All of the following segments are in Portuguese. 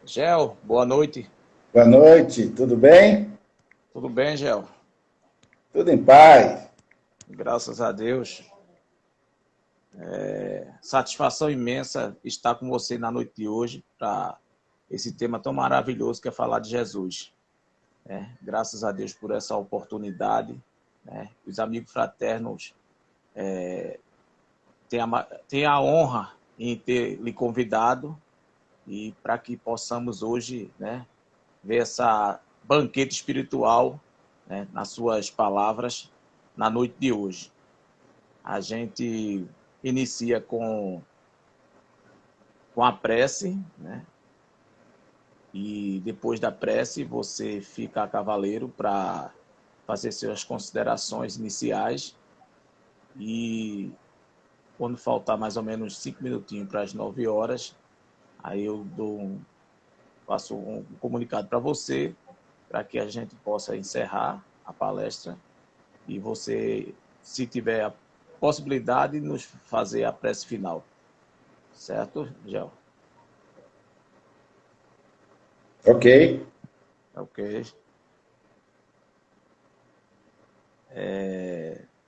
Gel, boa noite. Boa noite, tudo bem? Tudo bem, Gel? Tudo em paz. Graças a Deus. Satisfação imensa estar com você na noite de hoje para esse tema tão maravilhoso que é falar de Jesus. Graças a Deus por essa oportunidade. Os amigos fraternos têm a honra em ter lhe convidado e para que possamos hoje, ver essa banquete espiritual, nas suas palavras, na noite de hoje. A gente inicia com a prece, e depois da prece você fica a cavaleiro para fazer suas considerações iniciais e quando faltar mais ou menos 5 minutinhos para as 9 horas, aí eu passo um comunicado para você, para que a gente possa encerrar a palestra e você, se tiver a possibilidade, nos fazer a prece final. Certo, Gel? Ok. Ok.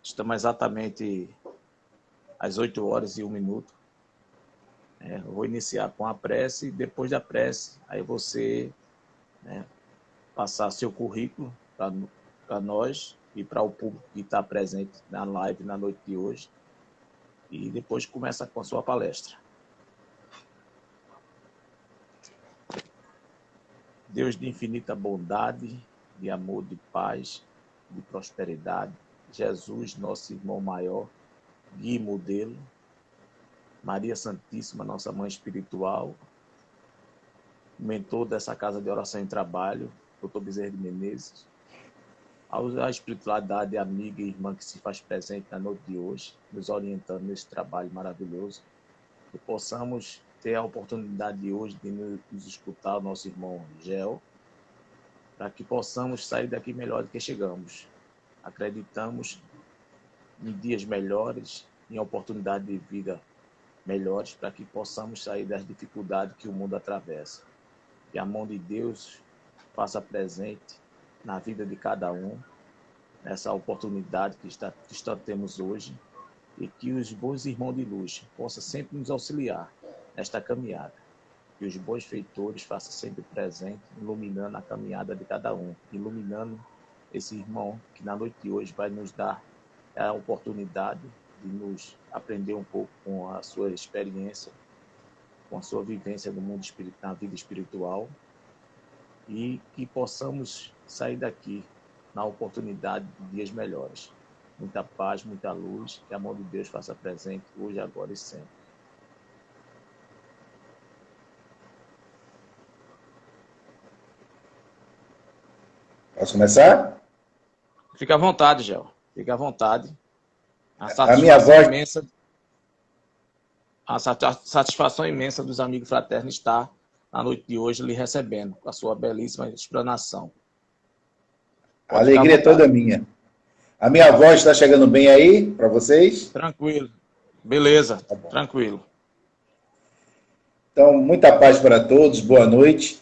Estamos exatamente às 8 horas e 1 minuto. Eu vou iniciar com a prece e depois da prece, aí você passar seu currículo para nós e para o público que está presente na live na noite de hoje. E depois começa com a sua palestra. Deus de infinita bondade, de amor, de paz, de prosperidade, Jesus, nosso irmão maior, guia e modelo, Maria Santíssima, nossa mãe espiritual, mentor dessa casa de oração e trabalho, Dr. Bezerra de Menezes, a espiritualidade amiga e irmã que se faz presente na noite de hoje, nos orientando nesse trabalho maravilhoso, que possamos ter a oportunidade de hoje de nos escutar o nosso irmão Gel, para que possamos sair daqui melhor do que chegamos. Acreditamos em dias melhores, em oportunidade de vida melhores, para que possamos sair das dificuldades que o mundo atravessa. Que a mão de Deus faça presente na vida de cada um, nessa oportunidade que temos hoje, e que os bons irmãos de luz possam sempre nos auxiliar nesta caminhada. Que os bons feitores façam sempre presente, iluminando a caminhada de cada um, iluminando esse irmão que na noite de hoje vai nos dar a oportunidade de nos aprender um pouco com a sua experiência, com a sua vivência no mundo espiritual, na vida espiritual, e que possamos sair daqui na oportunidade de dias melhores. Muita paz, muita luz, que a mão de Deus faça presente hoje, agora e sempre. Posso começar? Fica à vontade, Gel. Fica à vontade. A minha voz... satisfação imensa dos amigos fraternos estar na noite de hoje lhe recebendo, com a sua belíssima explanação. A alegria é toda minha. A minha voz está chegando bem aí para vocês? Tranquilo. Beleza, tá, tranquilo. Então, muita paz para todos, boa noite.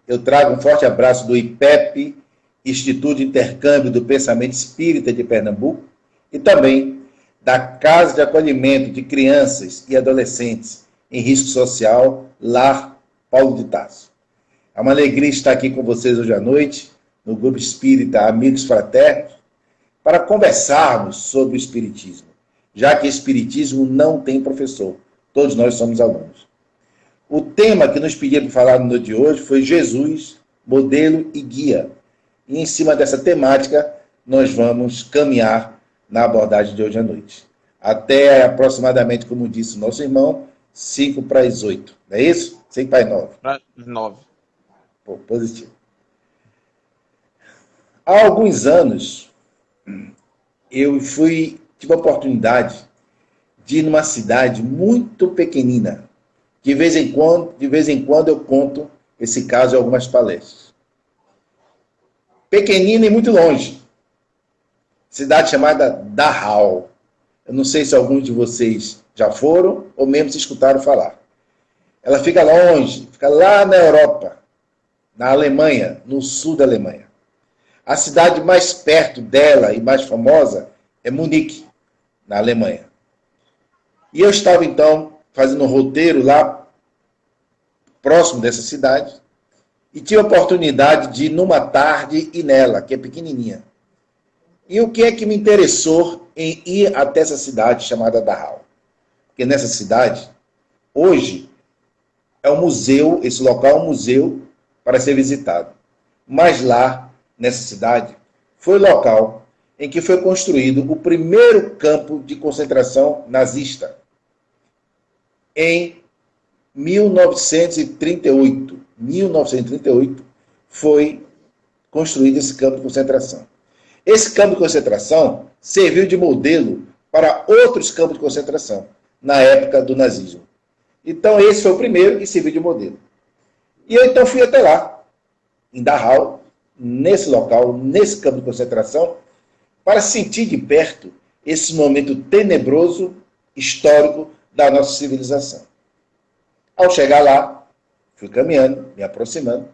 Eu trago um forte abraço do IPEP, Instituto de Intercâmbio do Pensamento Espírita de Pernambuco, e também da Casa de Acolhimento de Crianças e Adolescentes em Risco Social, Lar Paulo de Tarso. É uma alegria estar aqui com vocês hoje à noite, no Grupo Espírita Amigos Fraternos, para conversarmos sobre o Espiritismo, já que Espiritismo não tem professor, todos nós somos alunos. O tema que nos pediram para falar no dia de hoje foi Jesus, modelo e guia. E em cima dessa temática, nós vamos caminhar na abordagem de hoje à noite. Até aproximadamente, como disse o nosso irmão, 5 para as 8. Não é isso? 5 para as 9. Para 9. Pô, positivo. Há alguns anos, eu tive a oportunidade de ir numa cidade muito pequenina. De vez em quando eu conto esse caso em algumas palestras. Pequenina e muito longe. Cidade chamada Dachau. Eu não sei se alguns de vocês já foram ou mesmo se escutaram falar. Ela fica longe, fica lá na Europa. na Alemanha, no sul da Alemanha. A cidade mais perto dela e mais famosa é Munique, na Alemanha. E eu estava, então, fazendo um roteiro lá, próximo dessa cidade, e tive a oportunidade de ir numa tarde e nela, que é pequenininha. E o que é que me interessou em ir até essa cidade chamada Dachau? Porque nessa cidade, hoje, é um museu, esse local é um museu para ser visitado. Mas lá, nessa cidade, foi o local em que foi construído o primeiro campo de concentração nazista, em 1938. 1938 foi construído esse campo de concentração. Esse campo de concentração serviu de modelo para outros campos de concentração, na época do nazismo. Então esse foi o primeiro e serviu de modelo. E eu então fui até lá, em Dachau, nesse local, nesse campo de concentração, para sentir de perto esse momento tenebroso, histórico, da nossa civilização. Ao chegar lá, fui caminhando, me aproximando.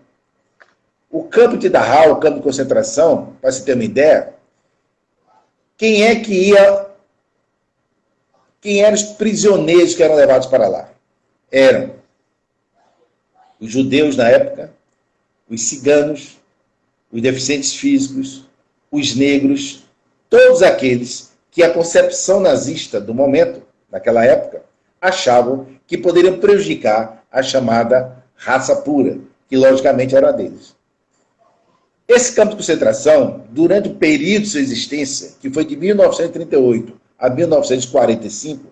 O campo de Dachau, o campo de concentração, para se ter uma ideia, quem eram os prisioneiros que eram levados para lá? Eram os judeus na época, os ciganos, os deficientes físicos, os negros, todos aqueles que a concepção nazista do momento, naquela época, achavam que poderiam prejudicar a chamada raça pura, que logicamente era a deles. Esse campo de concentração, durante o período de sua existência, que foi de 1938 a 1945,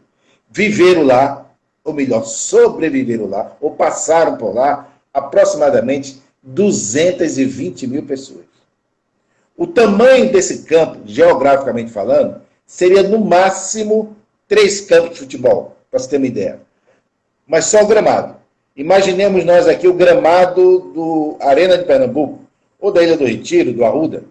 viveram lá, ou melhor, sobreviveram lá, ou passaram por lá, aproximadamente 220 mil pessoas. O tamanho desse campo, geograficamente falando, seria no máximo 3 campos de futebol, para você ter uma ideia. Mas só o gramado. Imaginemos nós aqui o gramado do Arena de Pernambuco, ou da Ilha do Retiro, do Arruda.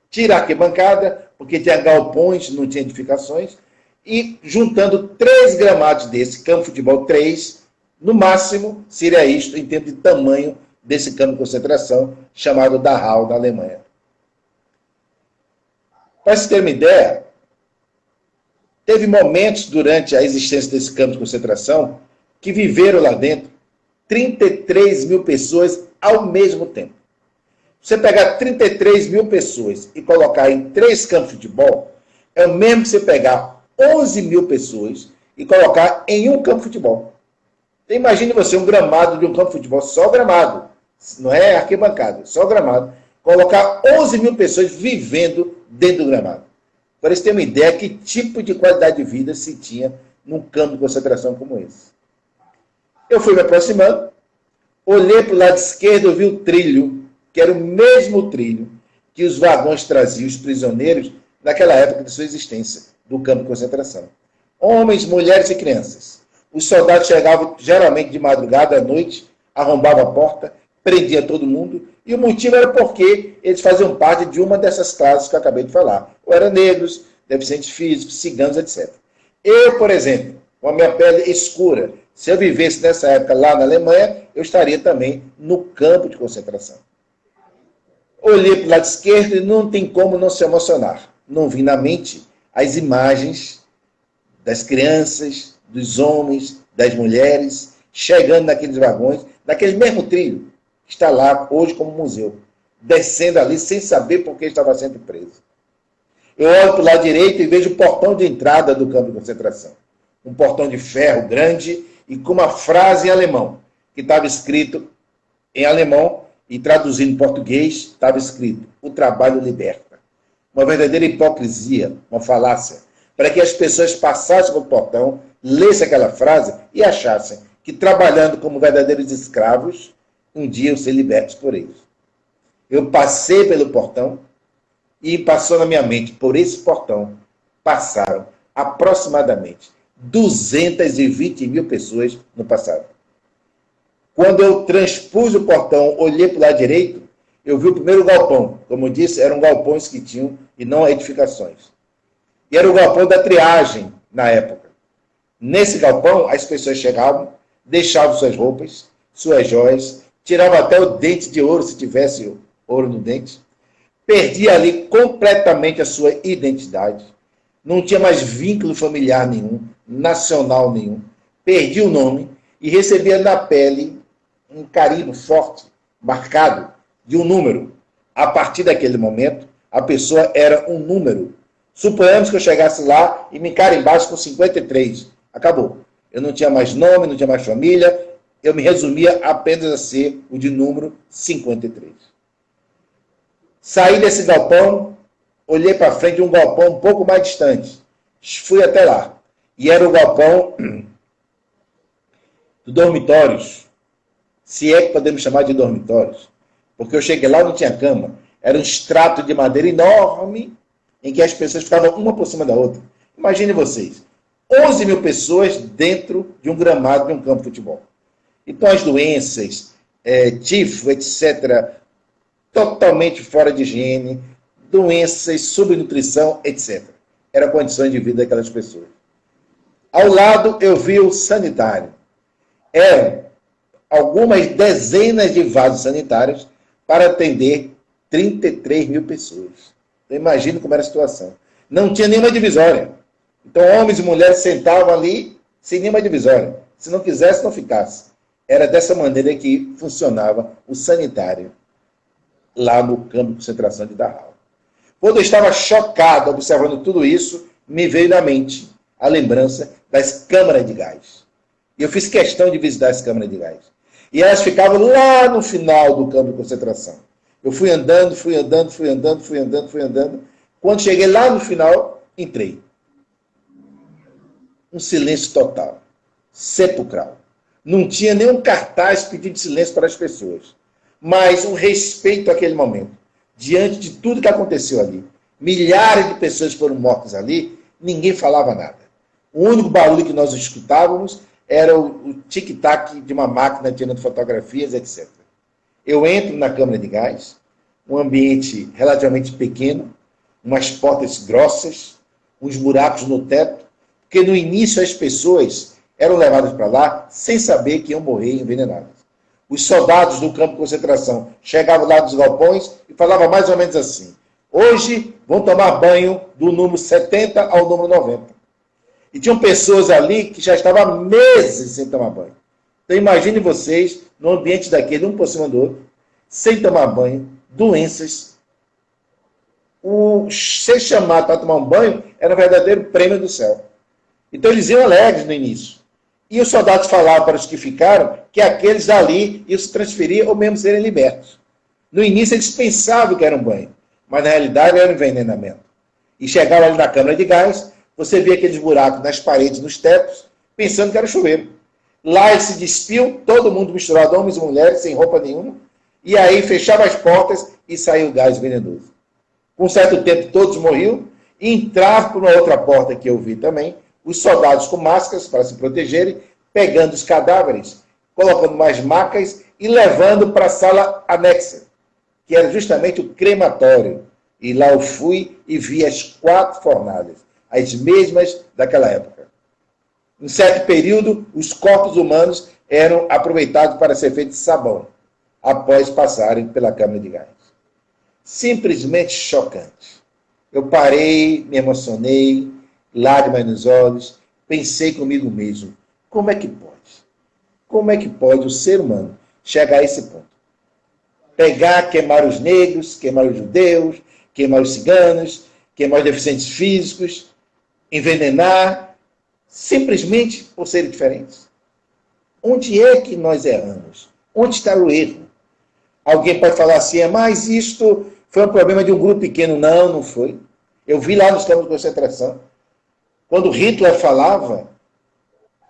Tira a arquibancada, porque tinha galpões, não tinha edificações, e juntando 3 gramados desse campo de futebol, 3, no máximo, seria isto em termos de tamanho desse campo de concentração, chamado Dachau, na Alemanha. Para se ter uma ideia, teve momentos durante a existência desse campo de concentração que viveram lá dentro 33 mil pessoas ao mesmo tempo. Você pegar 33 mil pessoas e colocar em 3 campos de futebol, é o mesmo que você pegar 11 mil pessoas e colocar em um campo de futebol. Então, imagine você um gramado de um campo de futebol, só gramado, não é arquibancada, só gramado, colocar 11 mil pessoas vivendo dentro do gramado. Para você ter uma ideia que tipo de qualidade de vida se tinha num campo de concentração como esse. Eu fui me aproximando, olhei para o lado esquerdo, eu vi o trilho, que era o mesmo trilho que os vagões traziam os prisioneiros naquela época de sua existência, do campo de concentração. Homens, mulheres e crianças. Os soldados chegavam geralmente de madrugada, à noite, arrombavam a porta, prendiam todo mundo, e o motivo era porque eles faziam parte de uma dessas classes que eu acabei de falar. Ou eram negros, deficientes físicos, ciganos, etc. Eu, por exemplo, com a minha pele escura, se eu vivesse nessa época lá na Alemanha, eu estaria também no campo de concentração. Olhei para o lado esquerdo e não tem como não se emocionar. Não vi na mente as imagens das crianças, dos homens, das mulheres, chegando naqueles vagões, naquele mesmo trilho, que está lá hoje como museu, descendo ali sem saber por que estava sendo preso. Eu olho para o lado direito e vejo o portão de entrada do campo de concentração. Um portão de ferro grande e com uma frase em alemão, que estava escrito em alemão e traduzido em português, estava escrito: o trabalho liberta. Uma verdadeira hipocrisia, uma falácia, para que as pessoas passassem pelo portão, lessem aquela frase e achassem que trabalhando como verdadeiros escravos, um dia iam ser libertos por eles. Eu passei pelo portão e passou na minha mente, por esse portão, passaram aproximadamente 220 mil pessoas no passado. Quando eu transpus o portão, olhei para o lado direito, eu vi o primeiro galpão. Como eu disse, eram galpões que tinham e não edificações. E era o galpão da triagem na época. Nesse galpão, as pessoas chegavam, deixavam suas roupas, suas joias, tirava até o dente de ouro, se tivesse ouro no dente. Perdia ali completamente a sua identidade. Não tinha mais vínculo familiar nenhum, nacional nenhum. Perdia o nome e recebia na pele um carimbo forte, marcado, de um número. A partir daquele momento, a pessoa era um número. Suponhamos que eu chegasse lá e me carimbasse com 53. Acabou. Eu não tinha mais nome, não tinha mais família. Eu me resumia apenas a ser o de número 53. Saí desse galpão, olhei para frente de um galpão um pouco mais distante. Fui até lá. E era o galpão dos dormitórios. Se é que podemos chamar de dormitórios. Porque eu cheguei lá e não tinha cama. Era um extrato de madeira enorme em que as pessoas ficavam uma por cima da outra. Imaginem vocês. 11 mil pessoas dentro de um gramado de um campo de futebol. Então as doenças, tifo, etc., totalmente fora de higiene, doenças, subnutrição, etc. Eram condições de vida daquelas pessoas. Ao lado eu vi o sanitário. Eram algumas dezenas de vasos sanitários para atender 33 mil pessoas. Então imagine como era a situação. Não tinha nenhuma divisória. Então homens e mulheres sentavam ali sem nenhuma divisória. Se não quisesse, não ficasse. Era dessa maneira que funcionava o sanitário lá no campo de concentração de Dachau. Quando eu estava chocado observando tudo isso, me veio na mente a lembrança das câmaras de gás. E eu fiz questão de visitar as câmaras de gás. E elas ficavam lá no final do campo de concentração. Eu fui andando. Quando cheguei lá no final, entrei. Um silêncio total. Sepulcral. Não tinha nenhum cartaz pedindo silêncio para as pessoas. Mas um respeito àquele momento. Diante de tudo que aconteceu ali. Milhares de pessoas foram mortas ali, ninguém falava nada. O único barulho que nós escutávamos era o tic-tac de uma máquina tirando fotografias, etc. Eu entro na câmara de gás, um ambiente relativamente pequeno, umas portas grossas, uns buracos no teto, porque no início as pessoas eram levadas para lá sem saber que iam morrer envenenadas. Os soldados do campo de concentração chegavam lá dos galpões e falavam mais ou menos assim: hoje vão tomar banho do número 70 ao número 90. E tinham pessoas ali que já estavam há meses sem tomar banho. Então imagine vocês, no ambiente daquele, um por cima do outro, sem tomar banho, doenças. O ser chamado para tomar um banho era um verdadeiro prêmio do céu. Então eles iam alegres no início. E os soldados falavam para os que ficaram que aqueles dali iam se transferir ou mesmo serem libertos. No início eles pensavam que era um banho, mas na realidade era um envenenamento. E chegaram ali na câmara de gás, você via aqueles buracos nas paredes, nos tetos, pensando que era chuveiro. Lá eles se despiam, todo mundo misturado, homens e mulheres, sem roupa nenhuma, e aí fechava as portas e saiu o gás venenoso. Com um certo tempo todos morriam, e entravam por uma outra porta que eu vi também, os soldados com máscaras para se protegerem, pegando os cadáveres, colocando mais macas e levando para a sala anexa, que era justamente o crematório. E lá eu fui e vi as 4 fornalhas, as mesmas daquela época. Em certo período, os corpos humanos eram aproveitados para ser feitos de sabão, após passarem pela câmara de gás. Simplesmente chocante. Eu parei, me emocionei, lágrimas nos olhos, pensei comigo mesmo, como é que pode? Como é que pode o ser humano chegar a esse ponto? Pegar, queimar os negros, queimar os judeus, queimar os ciganos, queimar os deficientes físicos, envenenar, simplesmente por serem diferentes. Onde é que nós erramos? Onde está o erro? Alguém pode falar assim, mas isto foi um problema de um grupo pequeno. Não, não foi. Eu vi lá nos campos de concentração. Quando Hitler falava,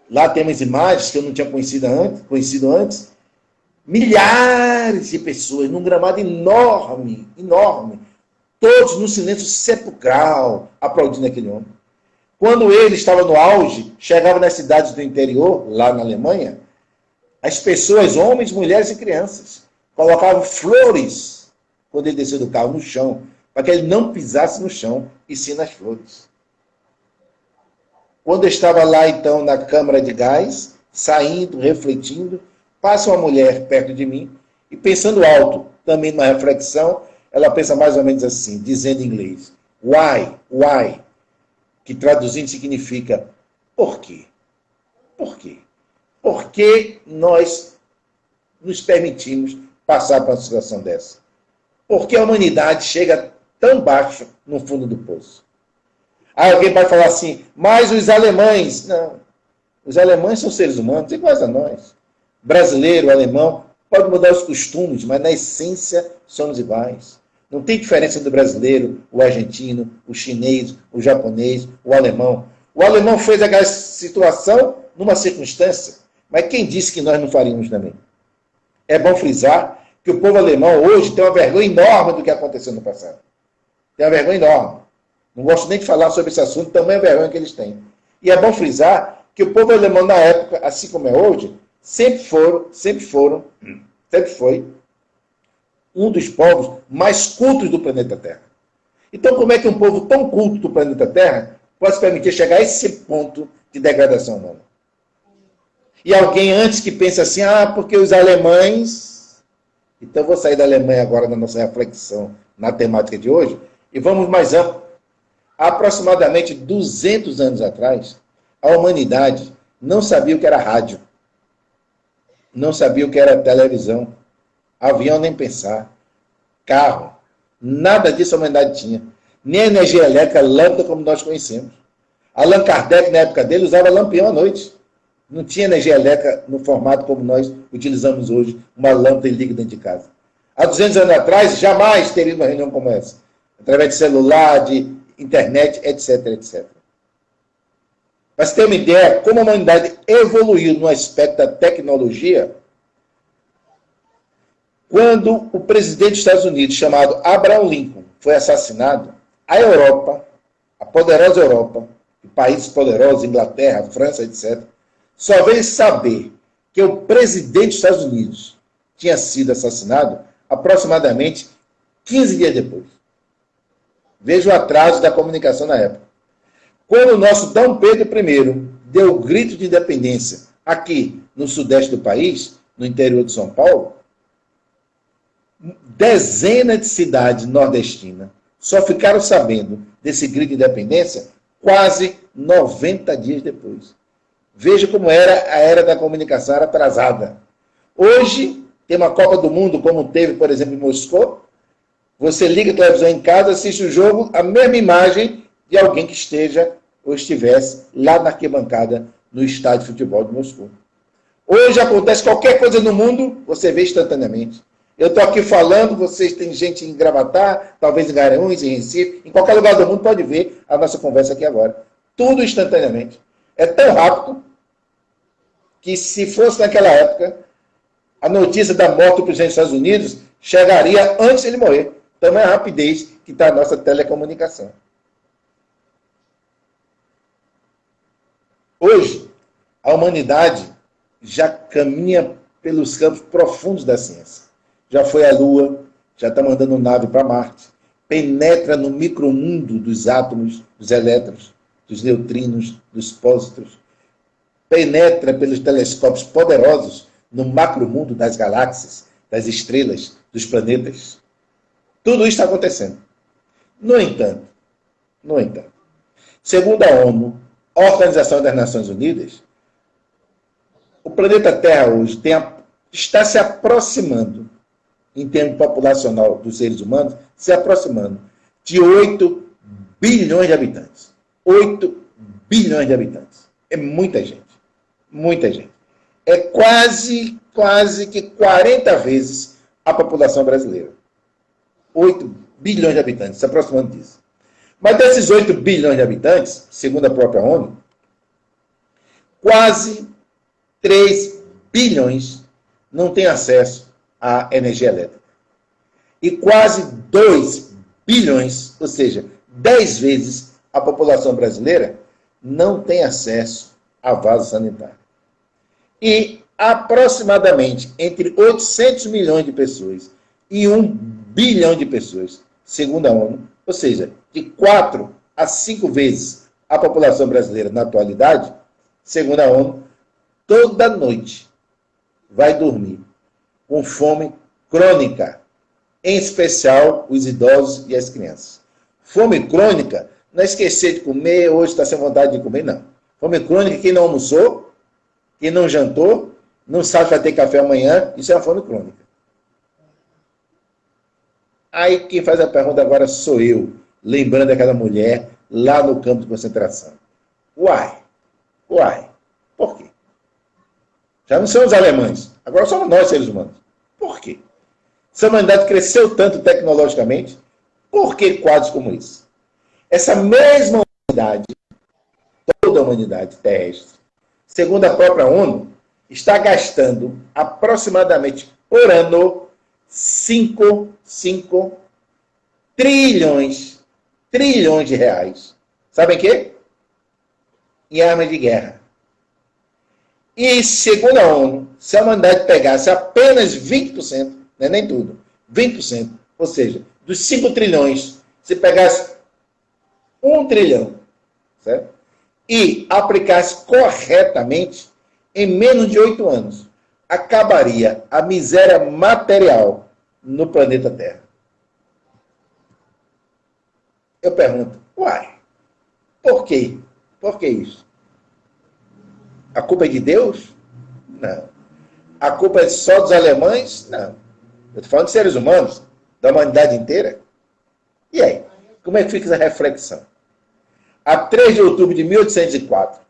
lá tem umas imagens que eu não tinha conhecido antes, milhares de pessoas num gramado enorme, todos no silêncio sepulcral, aplaudindo aquele homem. Quando ele estava no auge, chegava nas cidades do interior, lá na Alemanha, as pessoas, homens, mulheres e crianças, colocavam flores, quando ele desceu do carro, no chão, para que ele não pisasse no chão, e sim nas flores. Quando eu estava lá, então, na câmara de gás, saindo, refletindo, passa uma mulher perto de mim, E pensando alto, também numa reflexão, ela pensa mais ou menos assim, dizendo em inglês, why, que traduzindo significa por quê? Por quê? Por que nós nos permitimos passar por uma situação dessa? Por que a humanidade chega tão baixo no fundo do poço? Aí alguém vai falar assim, mas os alemães... Não, os alemães são seres humanos, iguais a nós. Brasileiro, alemão, pode mudar os costumes, mas na essência somos iguais. Não tem diferença do brasileiro, o argentino, o chinês, o japonês, o alemão. O alemão fez aquela situação numa circunstância, mas quem disse que nós não faríamos também? É bom frisar que o povo alemão hoje tem uma vergonha enorme do que aconteceu no passado. Tem uma vergonha enorme. Não gosto nem de falar sobre esse assunto, também é vergonha que eles têm. E é bom frisar que o povo alemão na época, assim como é hoje, sempre foi um dos povos mais cultos do planeta Terra. Então, como é que um povo tão culto do planeta Terra pode se permitir chegar a esse ponto de degradação humana? E alguém antes que pensa assim, porque os alemães... Então, eu vou sair da Alemanha agora na nossa reflexão na temática de hoje e vamos mais amplo. Há aproximadamente 200 anos atrás, a humanidade não sabia o que era rádio, não sabia o que era televisão, avião nem pensar, carro, nada disso a humanidade tinha. Nem energia elétrica, lâmpada como nós conhecemos. Allan Kardec, na época dele, usava lampião à noite. Não tinha energia elétrica no formato como nós utilizamos hoje, uma lâmpada e liga dentro de casa. Há 200 anos atrás, jamais teria uma reunião como essa. Através de celular, de internet, etc, etc. Para você ter uma ideia, como a humanidade evoluiu no aspecto da tecnologia, quando o presidente dos Estados Unidos, chamado Abraham Lincoln, foi assassinado, a Europa, a poderosa Europa, países poderosos, Inglaterra, França, etc., só veio saber que o presidente dos Estados Unidos tinha sido assassinado aproximadamente 15 dias depois. Veja o atraso da comunicação na época. Quando o nosso Dom Pedro I deu o grito de independência aqui no sudeste do país, no interior de São Paulo, dezenas de cidades nordestinas só ficaram sabendo desse grito de independência quase 90 dias depois. Veja como era a era da comunicação, era atrasada. Hoje, tem uma Copa do Mundo, como teve, por exemplo, em Moscou. Você liga a televisão em casa, assiste o jogo, a mesma imagem de alguém que esteja ou estivesse lá na arquibancada no estádio de futebol de Moscou. Hoje acontece qualquer coisa no mundo, você vê instantaneamente. Eu estou aqui falando, vocês têm gente em Gravatá, talvez em Garanhuns, em Recife, em qualquer lugar do mundo pode ver a nossa conversa aqui agora. Tudo instantaneamente. É tão rápido que se fosse naquela época, a notícia da morte do presidente dos Estados Unidos chegaria antes de ele morrer. Então é a rapidez que está a nossa telecomunicação. Hoje, a humanidade já caminha pelos campos profundos da ciência. Já foi à Lua, já está mandando nave para Marte, penetra no micromundo dos átomos, dos elétrons, dos neutrinos, dos pósitrons, penetra pelos telescópios poderosos no macromundo das galáxias, das estrelas, dos planetas. Tudo isso está acontecendo. No entanto, segundo a ONU, a Organização das Nações Unidas, o planeta Terra hoje está se aproximando, em termos populacional dos seres humanos, se aproximando de 8 bilhões de habitantes. 8 bilhões de habitantes. É muita gente. Muita gente. É quase que 40 vezes a população brasileira. 8 bilhões de habitantes, se aproximando disso. Mas desses 8 bilhões de habitantes, segundo a própria ONU, quase 3 bilhões não têm acesso à energia elétrica. E quase 2 bilhões, ou seja, 10 vezes a população brasileira, não tem acesso a vaso sanitário. E aproximadamente entre 800 milhões de pessoas e 1 bilhão de pessoas, segundo a ONU, ou seja, de 4 a 5 vezes a população brasileira na atualidade, segundo a ONU, toda noite vai dormir com fome crônica, em especial os idosos e as crianças. Fome crônica, não é esquecer de comer, hoje está sem vontade de comer, não. Fome crônica, quem não almoçou, quem não jantou, não sabe que vai ter café amanhã, isso é uma fome crônica. Aí quem faz a pergunta agora sou eu, lembrando daquela mulher lá no campo de concentração. Uai, por quê? Já não são os alemães, agora somos nós, seres humanos. Por quê? Se a humanidade cresceu tanto tecnologicamente, por que quadros como esse? Essa mesma humanidade, toda a humanidade terrestre, segundo a própria ONU, está gastando aproximadamente por ano 5 trilhões de reais. Sabem o quê? Em armas de guerra. E, segundo a ONU, se a humanidade pegasse apenas 20%, não é nem tudo, 20%, ou seja, dos 5 trilhões, se pegasse 1 trilhão, certo? E aplicasse corretamente, em menos de 8 anos, acabaria a miséria material no planeta Terra. Eu pergunto, uai, por quê? Por que isso? A culpa é de Deus? Não. A culpa é só dos alemães? Não. Eu estou falando de seres humanos, da humanidade inteira. E aí? Como é que fica essa reflexão? A 3 de outubro de 1804,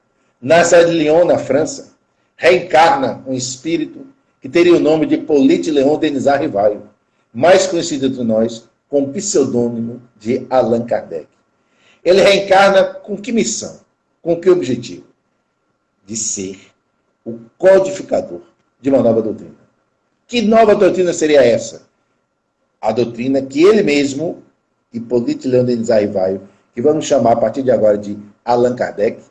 na cidade de Lyon, na França, reencarna um espírito que teria o nome de Hippolyte Léon Denisard Rivaio, mais conhecido entre nós com o pseudônimo de Allan Kardec. Ele reencarna com que missão? Com que objetivo? De ser o codificador de uma nova doutrina. Que nova doutrina seria essa? A doutrina que ele mesmo, Hippolyte Léon Denisard Rivaio, que vamos chamar a partir de agora de Allan Kardec,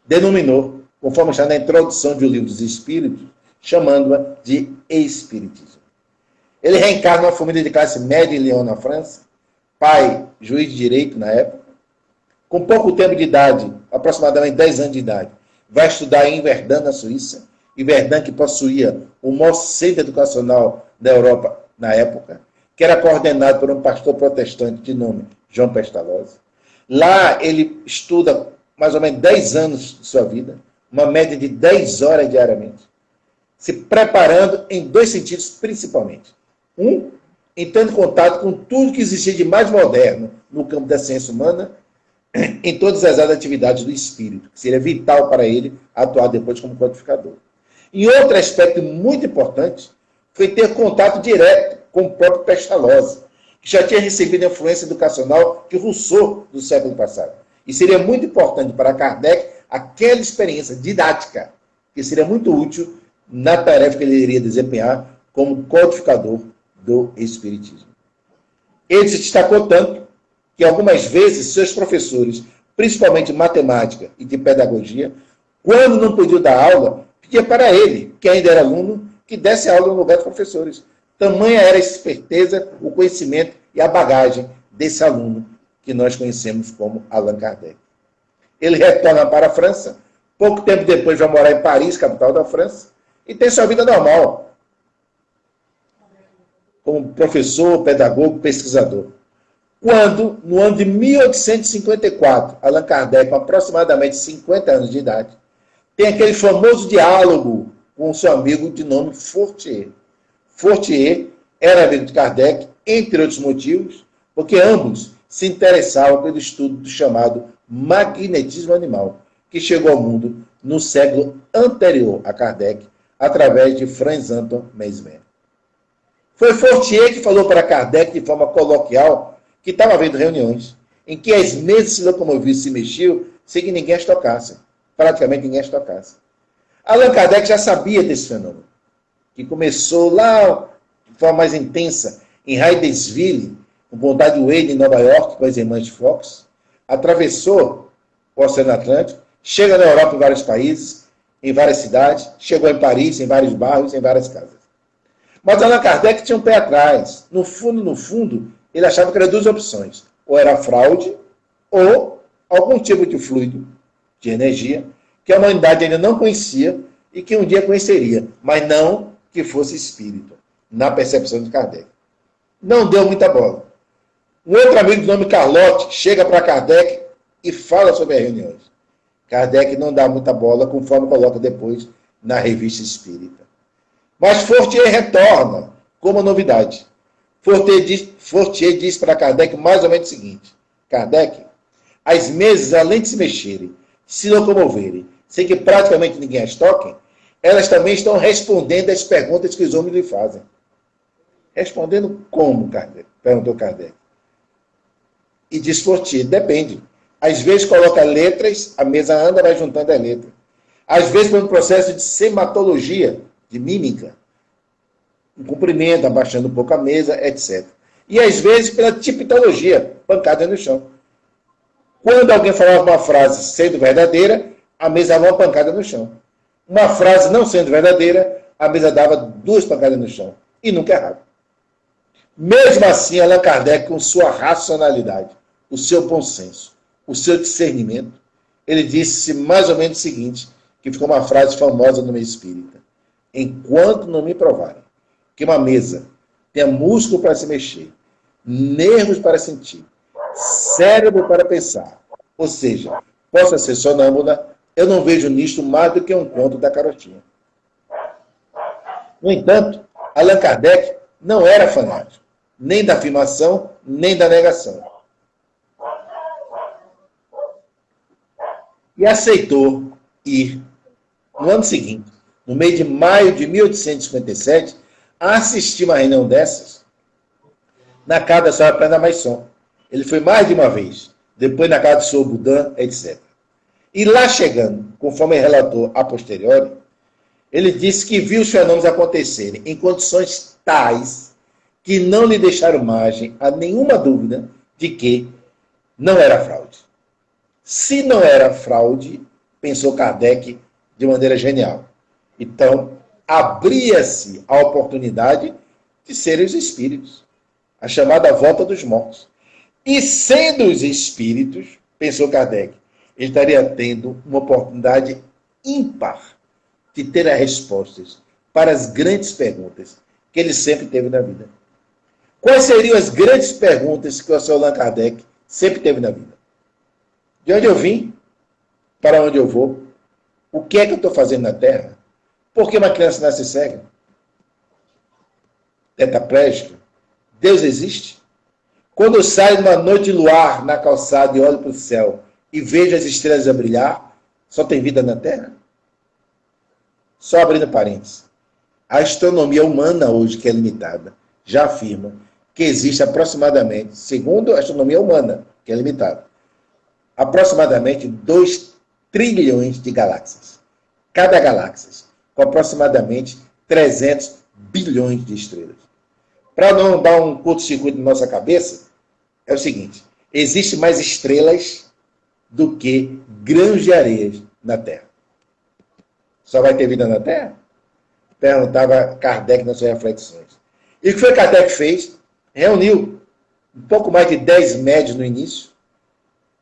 denominou, conforme está na introdução de O Livro dos Espíritos, chamando-a de Espiritismo. Ele reencarna uma família de classe média em Lyon, na França, pai, juiz de direito na época, com pouco tempo de idade, aproximadamente 10 anos de idade, vai estudar em Verdun, na Suíça, e Verdun que possuía o maior centro educacional da Europa na época, que era coordenado por um pastor protestante de nome João Pestalozzi. Lá ele estuda mais ou menos 10 anos de sua vida, uma média de 10 horas diariamente, se preparando em 2 sentidos principalmente. Um, entrando em contato com tudo que existia de mais moderno no campo da ciência humana, em todas as atividades do espírito, que seria vital para ele atuar depois como codificador. E outro aspecto muito importante foi ter contato direto com o próprio Pestalozzi, que já tinha recebido a influência educacional de Rousseau do século passado. E seria muito importante para Kardec aquela experiência didática, que seria muito útil na tarefa que ele iria desempenhar como codificador do Espiritismo. Ele se destacou tanto que algumas vezes seus professores, principalmente de matemática e de pedagogia, quando não podiam dar aula, pedia para ele, que ainda era aluno, que desse aula no lugar dos professores. Tamanha era a esperteza, o conhecimento e a bagagem desse aluno que nós conhecemos como Allan Kardec. Ele retorna para a França, pouco tempo depois vai morar em Paris, capital da França, e tem sua vida normal, como professor, pedagogo, pesquisador. Quando, no ano de 1854, Allan Kardec, com aproximadamente 50 anos de idade, tem aquele famoso diálogo com seu amigo de nome Fortier. Fortier era amigo de Kardec, entre outros motivos, porque ambos se interessavam pelo estudo do chamado magnetismo animal, que chegou ao mundo no século anterior a Kardec, através de Franz Anton Mesmer. Foi Fortier que falou para Kardec, de forma coloquial, que estava havendo reuniões em que as mesas se locomoviam e se mexiam sem que ninguém as tocasse. Praticamente ninguém as tocasse. Allan Kardec já sabia desse fenômeno, que começou lá de forma mais intensa em Hydesville, com Bondade Wade, em Nova York, com as irmãs Fox, atravessou o Oceano Atlântico, chega na Europa em vários países, em várias cidades, chegou em Paris, em vários bairros, em várias casas. Mas Allan Kardec tinha um pé atrás. No fundo, ele achava que eram 2 opções. Ou era fraude, ou algum tipo de fluido, de energia, que a humanidade ainda não conhecia e que um dia conheceria, mas não que fosse espírito. na percepção de Kardec. Não deu muita bola. Um outro amigo de nome Carlotti chega para Kardec e fala sobre as reuniões. Kardec não dá muita bola, conforme coloca depois na Revista Espírita. Mas Fortier retorna com uma novidade. Fortier diz para Kardec mais ou menos o seguinte: Kardec, as mesas, além de se mexerem, se locomoverem, sem que praticamente ninguém as toque, elas também estão respondendo às perguntas que os homens lhe fazem. Respondendo como, Kardec? Perguntou Kardec. E diz Fortier, depende. Às vezes coloca letras, a mesa anda, vai juntando as letras. Às vezes por um processo de sematologia, de mímica, um cumprimento, abaixando um pouco a mesa, etc. E às vezes pela tipologia, pancada no chão. Quando alguém falava uma frase sendo verdadeira, a mesa dava uma pancada no chão. Uma frase não sendo verdadeira, a mesa dava 2 pancadas no chão. E nunca errava. Mesmo assim, Allan Kardec, com sua racionalidade, o seu bom senso, o seu discernimento, ele disse mais ou menos o seguinte, que ficou uma frase famosa no meio espírita: enquanto não me provarem que uma mesa tenha músculo para se mexer, nervos para sentir, cérebro para pensar, ou seja, possa ser sonâmbula, eu não vejo nisto mais do que um conto da carotinha. No entanto, Allan Kardec não era fanático, nem da afirmação, nem da negação. E aceitou ir, no ano seguinte, no mês de maio de 1857, a assistir uma reunião dessas na casa da senhora Prenda Maisson. Ele foi mais de uma vez, depois na casa do senhor Boudin, etc. E lá chegando, conforme ele relatou a posteriori, ele disse que viu os fenômenos acontecerem em condições tais que não lhe deixaram margem a nenhuma dúvida de que não era fraude. Se não era fraude, pensou Kardec de maneira genial. Então, abria-se a oportunidade de serem os espíritos, a chamada volta dos mortos. E sendo os espíritos, pensou Kardec, ele estaria tendo uma oportunidade ímpar de ter as respostas para as grandes perguntas que ele sempre teve na vida. Quais seriam as grandes perguntas que o Sr. Allan Kardec sempre teve na vida? De onde eu vim? Para onde eu vou? O que é que eu estou fazendo na Terra? Por que uma criança nasce cega? Tetraplégica? Deus existe? Quando eu saio numa noite de luar na calçada e olho para o céu e vejo as estrelas a brilhar, só tem vida na Terra? Só abrindo parênteses. A astronomia humana hoje, que é limitada, já afirma que existe aproximadamente, segundo a astronomia humana, que é limitada, aproximadamente 2 trilhões de galáxias. Cada galáxia com aproximadamente 300 bilhões de estrelas. Para não dar um curto-circuito na nossa cabeça, é o seguinte: existe mais estrelas do que grãos de areia na Terra. Só vai ter vida na Terra? Perguntava Kardec nas suas reflexões. E o que foi que Kardec fez? Reuniu um pouco mais de 10 médios no início,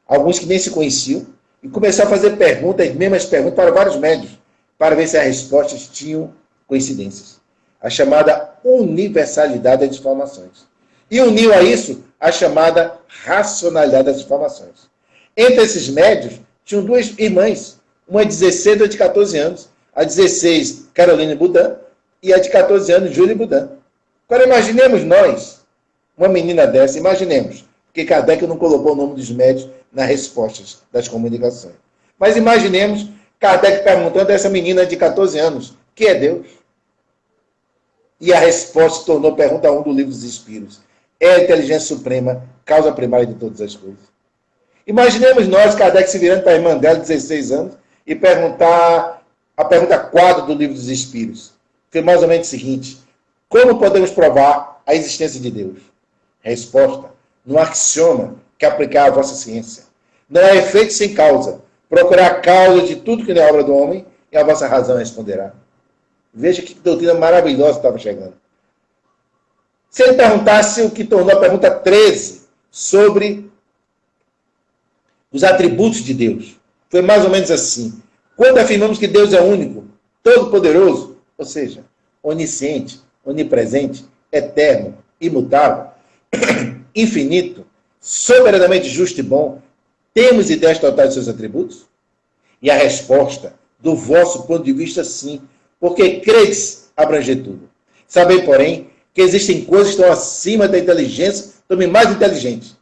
alguns que nem se conheciam, e começou a fazer perguntas, as mesmas perguntas para vários médios, para ver se as respostas tinham coincidências. A chamada universalidade das informações. E uniu a isso a chamada racionalidade das informações. Entre esses médios, tinham 2 irmãs, uma de 16 e outra de 14 anos. A 16, Caroline Boudin, e a de 14 anos, Júlia Boudin. Agora imaginemos nós, uma menina dessa, imaginemos, porque Kardec não colocou o nome dos médios nas respostas das comunicações. Mas imaginemos Kardec perguntando a essa menina de 14 anos, que é Deus? E a resposta se tornou pergunta 1 do Livro dos Espíritos. É a inteligência suprema, causa primária de todas as coisas. Imaginemos nós, Kardec se virando para a irmã dela, de 16 anos, e perguntar a pergunta 4 do Livro dos Espíritos. Foi mais ou menos o seguinte: como podemos provar a existência de Deus? Resposta: no axioma que aplicar a vossa ciência. Não há efeito sem causa. Procurar a causa de tudo que não é obra do homem, e a vossa razão responderá. Veja que doutrina maravilhosa estava chegando. Se ele perguntasse o que tornou a pergunta 13 sobre os atributos de Deus, foi mais ou menos assim: quando afirmamos que Deus é único, todo-poderoso, ou seja, onisciente, onipresente, eterno, imutável, infinito, soberanamente justo e bom, temos ideias totais de seus atributos? E a resposta, do vosso ponto de vista, sim, porque credes abranger tudo. Sabei, porém, que existem coisas que estão acima da inteligência, também mais inteligentes,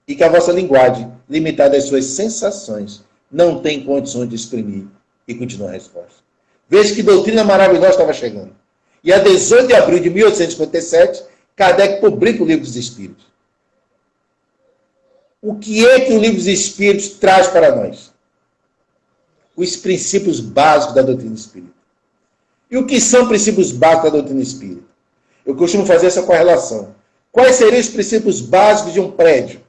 e que a vossa linguagem, limitada às suas sensações, não tem condições de exprimir. E continua a resposta. Veja que doutrina maravilhosa estava chegando. E a 18 de abril de 1857, Kardec publica o Livro dos Espíritos. O que é que o Livro dos Espíritos traz para nós? Os princípios básicos da doutrina espírita. E o que são princípios básicos da doutrina espírita? Eu costumo fazer essa correlação. Quais seriam os princípios básicos de um prédio?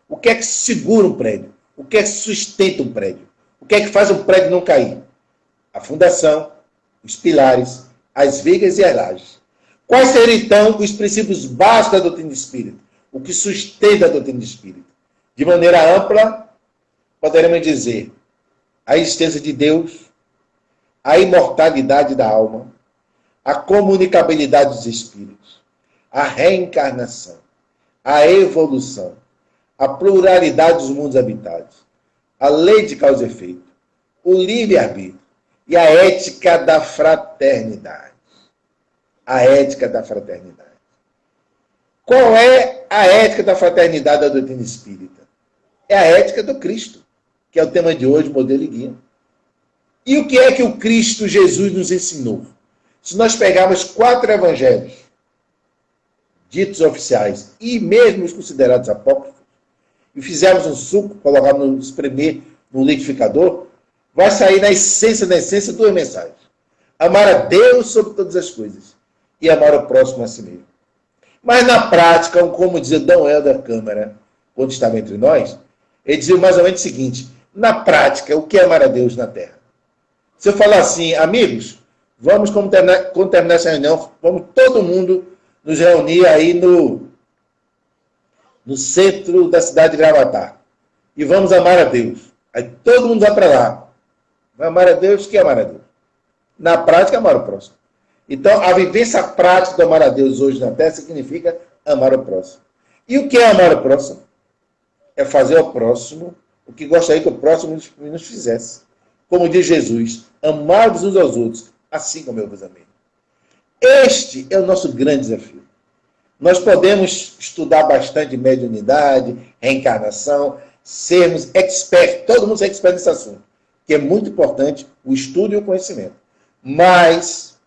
O que é que segura um prédio? O que é que sustenta um prédio? O que é que faz um prédio não cair? A fundação, os pilares, as vigas e as lajes. Quais seriam, então, os princípios básicos da doutrina espírita? O que sustenta a doutrina espírita? De maneira ampla, poderemos dizer a existência de Deus, a imortalidade da alma, a comunicabilidade dos espíritos, a reencarnação, a evolução, a pluralidade dos mundos habitados, a lei de causa e efeito, o livre-arbítrio e a ética da fraternidade. A ética da fraternidade. Qual é a ética da fraternidade da doutrina espírita? É a ética do Cristo, que é o tema de hoje, modelo e guia. E o que é que o Cristo Jesus nos ensinou? Se nós pegarmos 4 evangelhos, ditos oficiais, e mesmo os considerados apócrifos, e fizermos um suco, colocarmos espremer no liquidificador, vai sair na essência 2 mensagens. Amar a Deus sobre todas as coisas e amar o próximo a si mesmo. Mas na prática, como dizia D. Helder Câmara, quando estava entre nós, ele dizia mais ou menos o seguinte: na prática, o que é amar a Deus na Terra? Se eu falar assim, amigos, vamos, quando terminar essa reunião, vamos todo mundo nos reunir aí no centro da cidade de Gravatá. E vamos amar a Deus. Aí todo mundo vai para lá. Vai amar a Deus, o que é amar a Deus? Na prática, amar o próximo. Então, a vivência prática do amar a Deus hoje na Terra significa amar o próximo. E o que é amar o próximo? É fazer ao próximo o que gostaria que o próximo nos fizesse. Como diz Jesus, amar-vos uns aos outros, assim como eu vos amei. Este é o nosso grande desafio. Nós podemos estudar bastante mediunidade, reencarnação, sermos expertos, todo mundo é expert nesse assunto, que é muito importante o estudo e o conhecimento. Mas,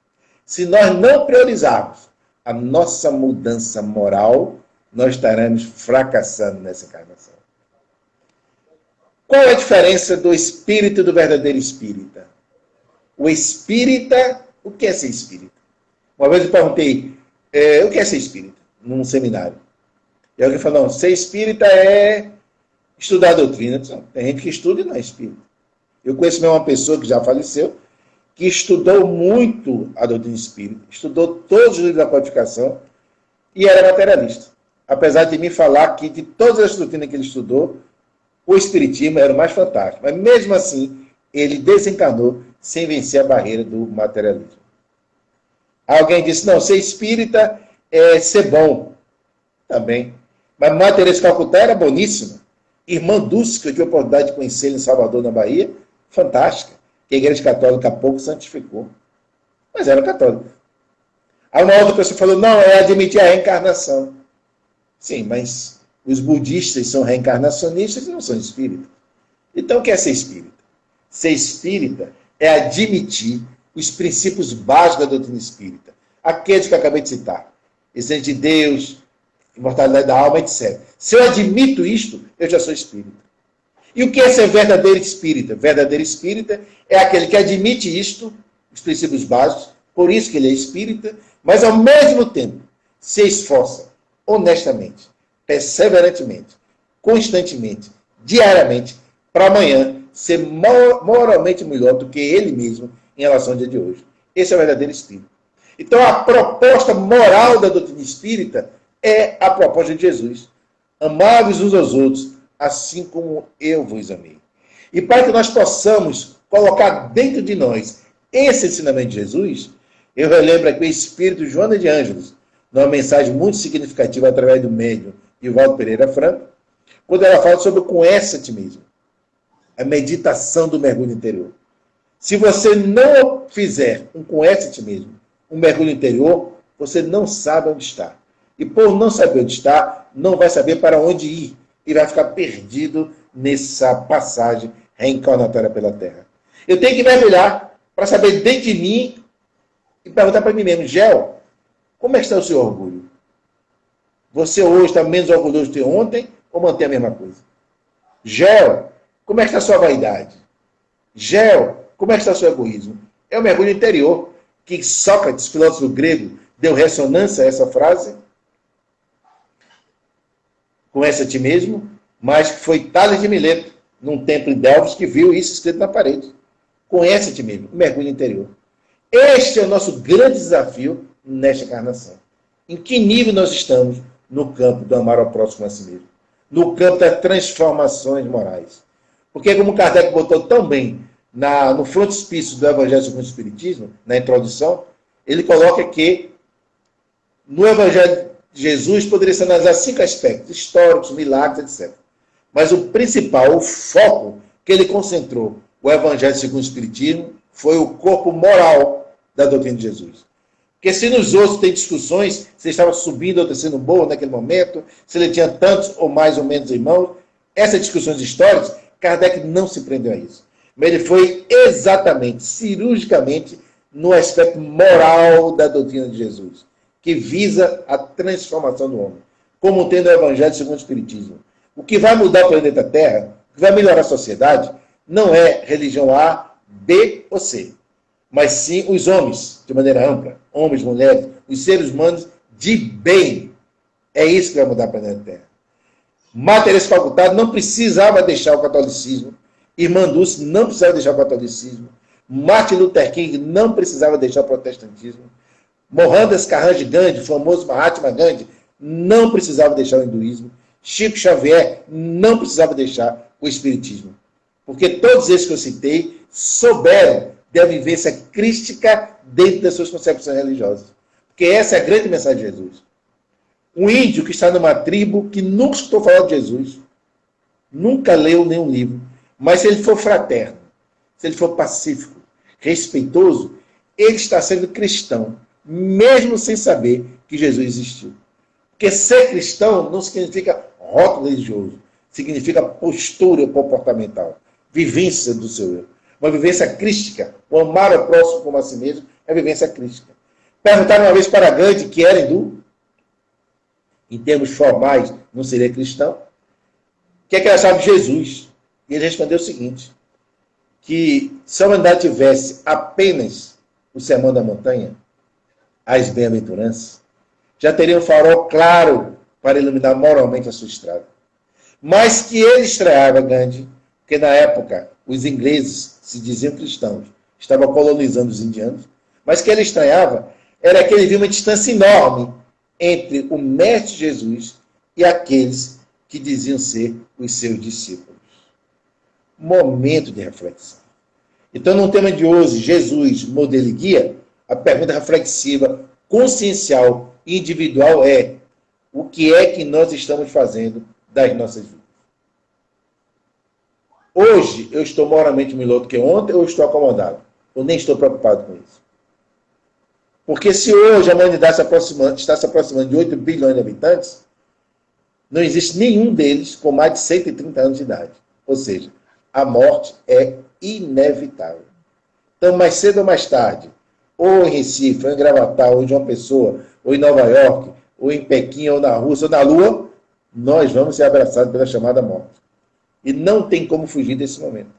se nós não priorizarmos a nossa mudança moral, nós estaremos fracassando nessa encarnação. Qual é a diferença do espírito e do verdadeiro espírita? O espírita, o que é ser espírita? Uma vez eu perguntei, o que é ser espírita? Num seminário. E alguém falou, não, ser espírita é estudar a doutrina. Não, tem gente que estuda e não é espírita. Eu conheço mesmo uma pessoa que já faleceu, que estudou muito a doutrina espírita, estudou todos os livros da codificação e era materialista. Apesar de me falar que de todas as doutrinas que ele estudou, o espiritismo era o mais fantástico. Mas mesmo assim, ele desencarnou sem vencer a barreira do materialismo. Alguém disse, não, ser espírita é ser bom. Também. Mas Madre Teresa de Calcutá era boníssima. Irmã Dulce, que eu tive a oportunidade de conhecer em Salvador, na Bahia, fantástica. Que a Igreja Católica há pouco santificou. Mas era católica. Aí uma outra pessoa falou, não, é admitir a reencarnação. Sim, mas os budistas são reencarnacionistas e não são espíritas. Então, o que é ser espírita? Ser espírita é admitir os princípios básicos da doutrina espírita. Aqueles que eu acabei de citar. Existência de Deus, imortalidade da alma, etc. Se eu admito isto, eu já sou espírita. E o que é ser verdadeiro espírita? Verdadeiro espírita é aquele que admite isto, os princípios básicos, por isso que ele é espírita, mas ao mesmo tempo se esforça honestamente, perseverantemente, constantemente, diariamente, para amanhã ser moralmente melhor do que ele mesmo em relação ao dia de hoje. Esse é o verdadeiro espírito. Então, a proposta moral da doutrina espírita é a proposta de Jesus. Amai-vos uns aos outros, assim como eu vos amei. E para que nós possamos colocar dentro de nós esse ensinamento de Jesus, Eu relembro aqui o espírito Joana de Ângeles, numa mensagem muito significativa através do médium Divaldo Pereira Franco, quando ela fala sobre o conhece a ti mesmo, a meditação do mergulho interior. Se você não fizer um conhece a ti mesmo, um mergulho interior, você não sabe onde está. E por não saber onde está, não vai saber para onde ir. E vai ficar perdido nessa passagem reencarnatória pela Terra. Eu tenho que mergulhar para saber dentro de mim e perguntar para mim mesmo, Gel, como é que está o seu orgulho? Você hoje está menos orgulhoso do que ontem ou mantém a mesma coisa? Gel, como é que está a sua vaidade? Gel, como é que está o seu egoísmo? É o mergulho interior que Sócrates, filósofo grego, deu ressonância a essa frase. Conhece a ti mesmo, mas que foi Tales de Mileto, num templo em Delfos, que viu isso escrito na parede. Conhece a ti mesmo, mergulho interior. Este é o nosso grande desafio nesta encarnação. Em que nível nós estamos no campo do amar ao próximo a si mesmo? No campo das transformações morais. Porque, como Kardec botou tão bem no frontispício do Evangelho segundo o Espiritismo, na introdução, ele coloca que no Evangelho de Jesus poderia se analisar 5 aspectos, históricos, milagres, etc. Mas o principal, o foco que ele concentrou, o Evangelho segundo o Espiritismo, foi o corpo moral da doutrina de Jesus. Porque se nos outros tem discussões, se ele estava subindo ou descendo morro naquele momento, se ele tinha tantos ou mais ou menos irmãos, essas discussões históricas, Kardec não se prendeu a isso. Mas ele foi exatamente, cirurgicamente, no aspecto moral da doutrina de Jesus, que visa a transformação do homem, como tem no Evangelho segundo o Espiritismo. O que vai mudar o planeta Terra, o que vai melhorar a sociedade, não é religião A, B ou C, mas sim os homens, de maneira ampla, homens, mulheres, os seres humanos de bem. É isso que vai mudar o planeta Terra. Madre Teresa Calcutá não precisava deixar o catolicismo, Irmã Dulce não precisava deixar o catolicismo, Martin Luther King não precisava deixar o protestantismo, Mohandas Karanj Gandhi, o famoso Mahatma Gandhi, não precisava deixar o hinduísmo, Chico Xavier não precisava deixar o espiritismo. Porque todos esses que eu citei souberam da vivência crística dentro das suas concepções religiosas. Porque essa é a grande mensagem de Jesus. Um índio que está numa tribo que nunca escutou falar de Jesus, nunca leu nenhum livro, mas se ele for fraterno, se ele for pacífico, respeitoso, ele está sendo cristão, mesmo sem saber que Jesus existiu. Porque ser cristão não significa rótulo religioso, significa postura comportamental, vivência do seu eu. Uma vivência crística, o amar ao próximo como a si mesmo, é vivência crística. Perguntaram uma vez para Gandhi, que era hindu, em termos formais, não seria cristão, o que é que ele achava de Jesus? E ele respondeu o seguinte, que se a humanidade tivesse apenas o sermão da montanha, as bem-aventuranças, já teria um farol claro para iluminar moralmente a sua estrada. Mas que ele estreava, Gandhi, porque na época os ingleses se diziam cristãos, estavam colonizando os indianos, mas que ele estranhava era que ele viu uma distância enorme entre o Mestre Jesus e aqueles que diziam ser os seus discípulos. Momento de reflexão. Então, no tema de hoje, Jesus, modelo e guia, a pergunta reflexiva, consciencial e individual é: o que é que nós estamos fazendo das nossas vidas? Hoje, eu estou moralmente melhor do que ontem ou estou acomodado? Eu nem estou preocupado com isso. Porque se hoje a humanidade está se aproximando de 8 bilhões de habitantes, não existe nenhum deles com mais de 130 anos de idade. Ou seja, a morte é inevitável. Então, mais cedo ou mais tarde, ou em Recife, ou em Gravatá, ou em João Pessoa, ou em Nova York, ou em Pequim, ou na Rússia, ou na Lua, nós vamos ser abraçados pela chamada morte. E não tem como fugir desse momento.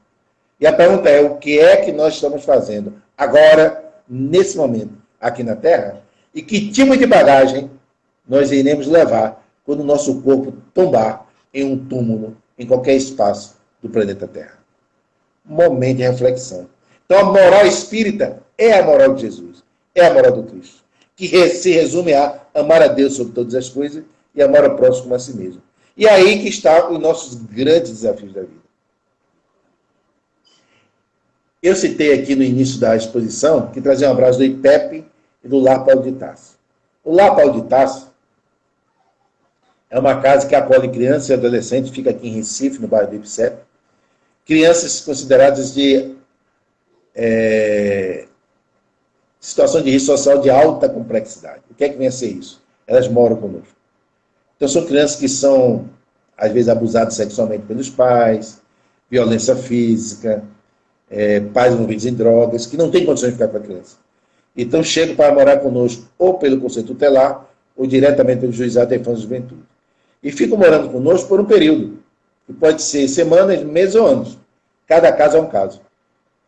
E a pergunta é, o que é que nós estamos fazendo agora, nesse momento, aqui na Terra? E que tipo de bagagem nós iremos levar quando o nosso corpo tombar em um túmulo, em qualquer espaço do planeta Terra? Momento de reflexão. Então, a moral espírita é a moral de Jesus, é a moral do Cristo, que se resume a amar a Deus sobre todas as coisas e amar ao próximo como a si mesmo. E é aí que estão os nossos grandes desafios da vida. Eu citei aqui no início da exposição, que trazia um abraço do IPEP, e do Lar Paulo de Tarso. O Lar Paulo de Tarso é uma casa que acolhe crianças e adolescentes, fica aqui em Recife, no bairro do Ipicep. Crianças consideradas de situação de risco social de alta complexidade. O que é que vem a ser isso? Elas moram conosco. Então, são crianças que são, às vezes, abusadas sexualmente pelos pais, violência física, pais envolvidos em drogas, que não têm condições de ficar com a criança. Então, chegam para morar conosco ou pelo Conselho Tutelar ou diretamente pelo Juizado da Infância e Juventude. E ficam morando conosco por um período, que pode ser semanas, meses ou anos. Cada caso é um caso.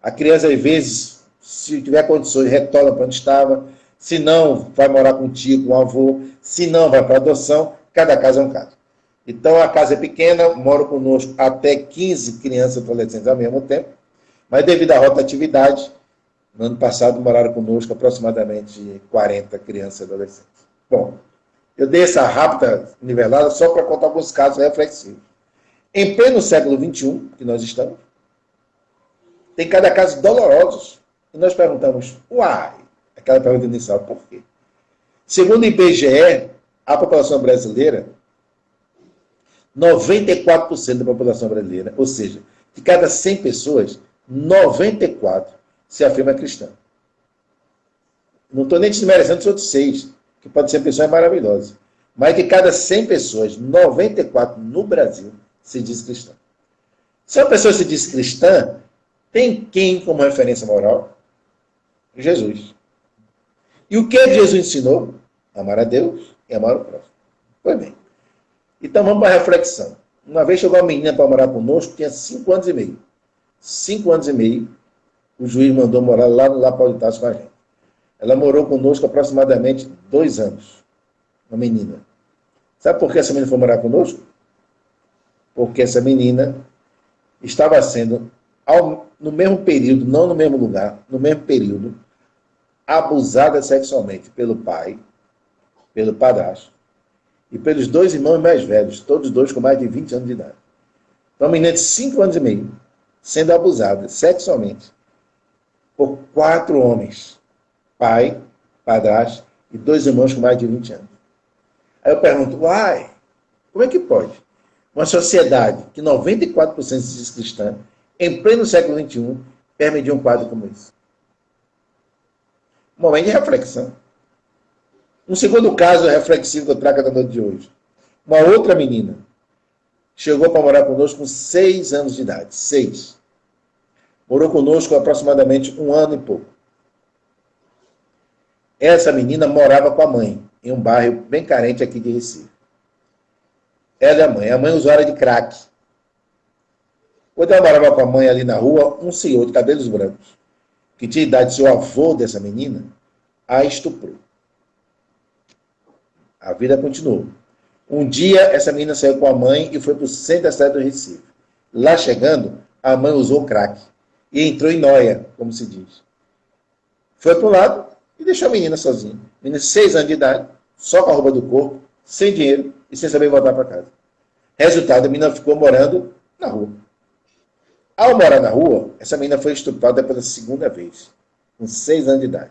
A criança, às vezes, se tiver condições, retorna para onde estava. Se não, vai morar com o tio, com o avô. Se não, vai para adoção. Cada caso é um caso. Então, a casa é pequena, moram conosco até 15 crianças e adolescentes ao mesmo tempo. Mas, devido à rotatividade, no ano passado moraram conosco aproximadamente 40 crianças e adolescentes. Bom, eu dei essa rápida nivelada só para contar alguns casos reflexivos. Em pleno século XXI, que nós estamos, tem cada caso dolorosos. E nós perguntamos, uai, aquela pergunta inicial, por quê? Segundo o IBGE, a população brasileira, 94% da população brasileira, ou seja, de cada 100 pessoas, 94 se afirma cristã. Não estou nem desmerecendo os outros 6, que podem ser pessoas maravilhosas. Mas de cada 100 pessoas, 94 no Brasil se diz cristã. Se uma pessoa se diz cristã, tem quem como referência moral? Jesus. E o que Jesus ensinou? Amar a Deus e amar o próximo. Pois bem. Então vamos para a reflexão. Uma vez chegou uma menina para morar conosco, tinha 5 anos e meio. 5 anos e meio, o juiz mandou morar lá no Lar Paulo de Tarso com a gente. Ela morou conosco aproximadamente 2 anos. Uma menina. Sabe por que essa menina foi morar conosco? Porque essa menina estava sendo, no mesmo período, não no mesmo lugar, no mesmo período, abusada sexualmente pelo pai, pelo padrasto, e pelos 2 irmãos mais velhos, todos 2 com mais de 20 anos de idade. Então, uma menina de 5 anos e meio, sendo abusada sexualmente por 4 homens, pai, padrasto e 2 irmãos com mais de 20 anos. Aí eu pergunto, uai, como é que pode? Uma sociedade que 94% se diz cristã, em pleno século XXI, permitir um quadro como esse? Um momento de reflexão. Um segundo caso reflexivo que eu trago da noite de hoje. Uma outra menina chegou para morar conosco com 6 anos de idade. 6. Morou conosco aproximadamente 1 ano e pouco. Essa menina morava com a mãe, em um bairro bem carente aqui de Recife. Ela e a mãe. A mãe usuária de crack. Quando ela morava com a mãe ali na rua, um senhor de cabelos brancos, que tinha idade de ser o avô dessa menina, a estuprou. A vida continuou. Um dia, essa menina saiu com a mãe e foi para o centro da cidade do Recife. Lá chegando, a mãe usou crack e entrou em nóia, como se diz. Foi para o lado e deixou a menina sozinha. Menina de 6 anos de idade, só com a roupa do corpo, sem dinheiro e sem saber voltar para casa. Resultado, a menina ficou morando na rua. Ao morar na rua, essa menina foi estuprada pela 2ª vez, com 6 anos de idade.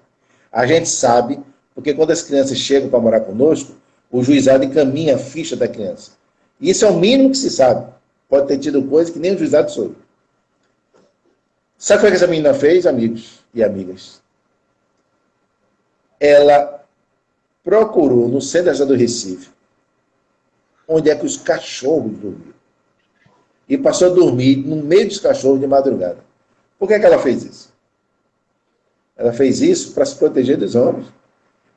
A gente sabe, porque quando as crianças chegam para morar conosco, o juizado encaminha a ficha da criança. E isso é o mínimo que se sabe. Pode ter tido coisa que nem o juizado soube. Sabe o que essa menina fez, amigos e amigas? Ela procurou no centro da cidade do Recife, onde é que os cachorros dormiam. E passou a dormir no meio dos cachorros de madrugada. Por que ela fez isso? Ela fez isso para se proteger dos homens.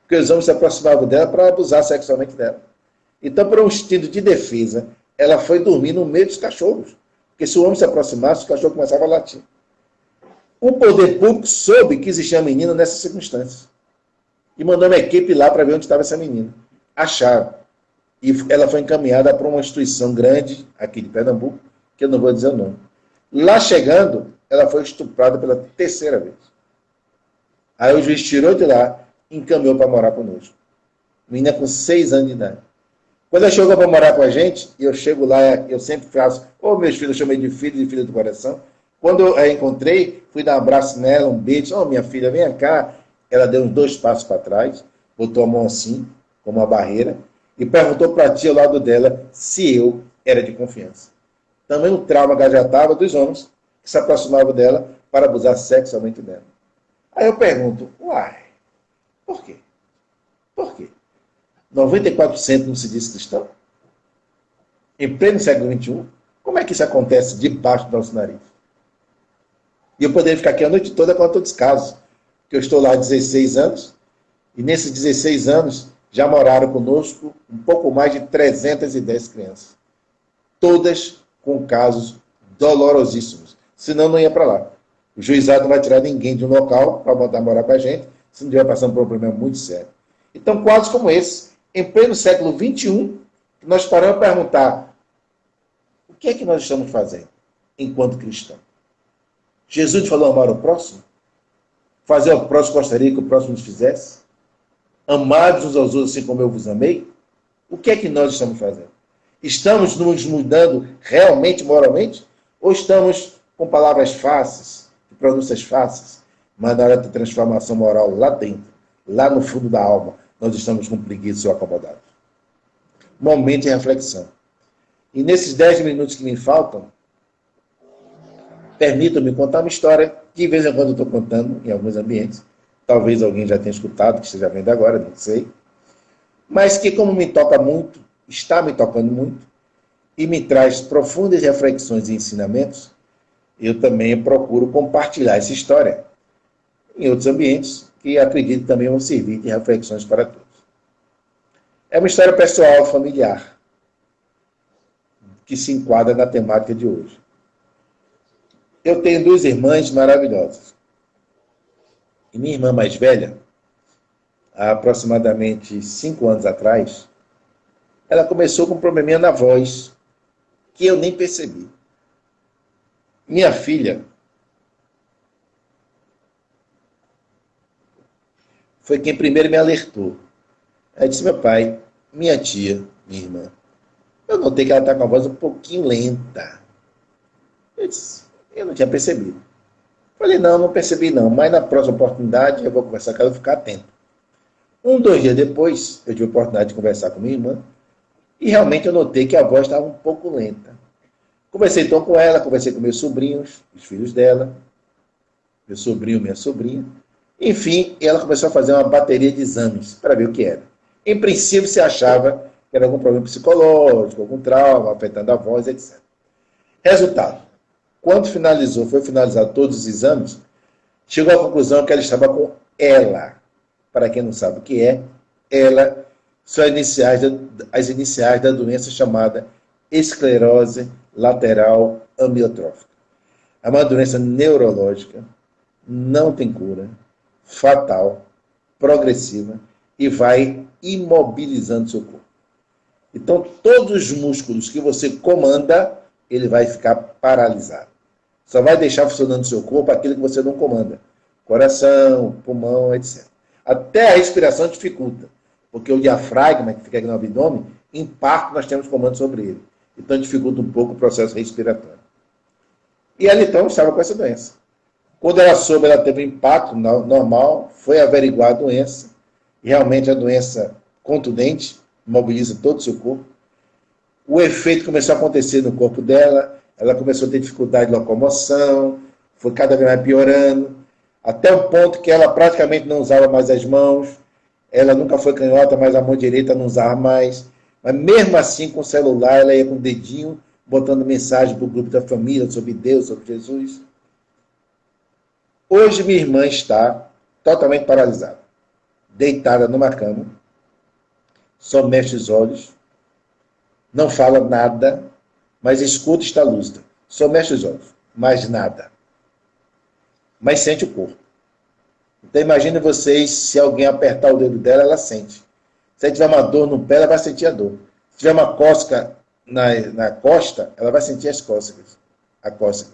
Porque os homens se aproximavam dela para abusar sexualmente dela. Então, por um instinto de defesa, ela foi dormir no meio dos cachorros. Porque se o homem se aproximasse, o cachorro começava a latir. O poder público soube que existia uma menina nessas circunstâncias. E mandou uma equipe lá para ver onde estava essa menina. Acharam. E ela foi encaminhada para uma instituição grande, aqui de Pernambuco, que eu não vou dizer o nome. Lá chegando, ela foi estuprada pela 3ª vez. Aí o juiz tirou de lá e encaminhou para morar conosco. Menina com 6 anos de idade. Quando ela chegou para morar com a gente, eu chego lá, eu sempre faço, meus filhos, eu chamei de filho e filha do coração. Quando eu a encontrei, fui dar um abraço nela, um beijo, minha filha, vem cá. ela deu uns 2 passos para trás, botou a mão assim, como uma barreira, e perguntou para a tia ao lado dela se eu era de confiança. Também o trauma que já estava dos homens que se aproximavam dela para abusar sexualmente dela. Aí eu pergunto, uai, por quê? Por quê? 94% não se diz cristão? Em pleno século XXI, como é que isso acontece debaixo do nosso nariz? E eu poderia ficar aqui a noite toda com todos os casos, porque eu estou lá há 16 anos, e nesses 16 anos já moraram conosco um pouco mais de 310 crianças. Todas com casos dolorosíssimos. Senão não ia para lá. O juizado não vai tirar ninguém de um local para mandar morar com a gente, se não estiver passando por um problema muito sério. Então, quadros como esse, em pleno século XXI, nós paramos a perguntar, o que é que nós estamos fazendo enquanto cristãos? Jesus falou amar o próximo? Fazer ao próximo gostaria que o próximo nos fizesse? Amados uns aos outros assim como eu vos amei? O que é que nós estamos fazendo? Estamos nos mudando realmente moralmente? Ou estamos com palavras fáceis, pronúncias fáceis, mas na hora da transformação moral lá dentro, lá no fundo da alma, nós estamos com preguiça ou acomodados? Momento de reflexão. E nesses 10 minutos que me faltam, permitam-me contar uma história que de vez em quando eu estou contando em alguns ambientes. Talvez alguém já tenha escutado, que esteja vendo agora, não sei. Mas que, como me toca muito, está me tocando muito, e me traz profundas reflexões e ensinamentos, eu também procuro compartilhar essa história em outros ambientes, que acredito também vão servir de reflexões para todos. É uma história pessoal, familiar, que se enquadra na temática de hoje. Eu tenho 2 irmãs maravilhosas. E minha irmã mais velha, há aproximadamente 5 anos atrás, ela começou com um probleminha na voz, que eu nem percebi. Minha filha foi quem primeiro me alertou. Ela disse, meu pai, minha tia, minha irmã, eu notei que ela está com a voz um pouquinho lenta. Eu não tinha percebido. Falei, não percebi não, mas na próxima oportunidade eu vou conversar com ela e ficar atento. 2 dias depois, eu tive a oportunidade de conversar com minha irmã, e realmente eu notei que a voz estava um pouco lenta. Conversei então com ela, conversei com meus sobrinhos, os filhos dela, meu sobrinho, minha sobrinha. Enfim, ela começou a fazer uma bateria de exames para ver o que era. Em princípio, se achava que era algum problema psicológico, algum trauma, afetando a voz, etc. Resultado. Quando foi finalizar todos os exames, chegou à conclusão que ela estava com ELA. Para quem não sabe o que é, ELA são as iniciais da doença chamada esclerose lateral amiotrófica. É uma doença neurológica, não tem cura, fatal, progressiva e vai imobilizando seu corpo. Então, todos os músculos que você comanda, ele vai ficar paralisado. Só vai deixar funcionando o seu corpo aquilo que você não comanda. Coração, pulmão, etc. Até a respiração dificulta, porque o diafragma, que fica aqui no abdômen, em parte nós temos comando sobre ele. Então dificulta um pouco o processo respiratório. E ela então estava com essa doença. Quando ela soube, ela teve um impacto normal, foi averiguar a doença, e realmente a doença contundente, mobiliza todo o seu corpo. O efeito começou a acontecer no corpo dela, ela começou a ter dificuldade de locomoção, foi cada vez mais piorando, até o ponto que ela praticamente não usava mais as mãos, ela nunca foi canhota, mas a mão direita não usava mais. Mas mesmo assim, com o celular, ela ia com o dedinho, botando mensagem para o grupo da família sobre Deus, sobre Jesus. Hoje minha irmã está totalmente paralisada, deitada numa cama, só mexe os olhos, não fala nada, mas escuta e está lúcida. Só mexe os olhos, mais nada. Mas sente o corpo. Então imagine vocês, se alguém apertar o dedo dela, ela sente. Se tiver uma dor no pé, ela vai sentir a dor. Se tiver uma cócega na costa, ela vai sentir as cócegas. A cócega.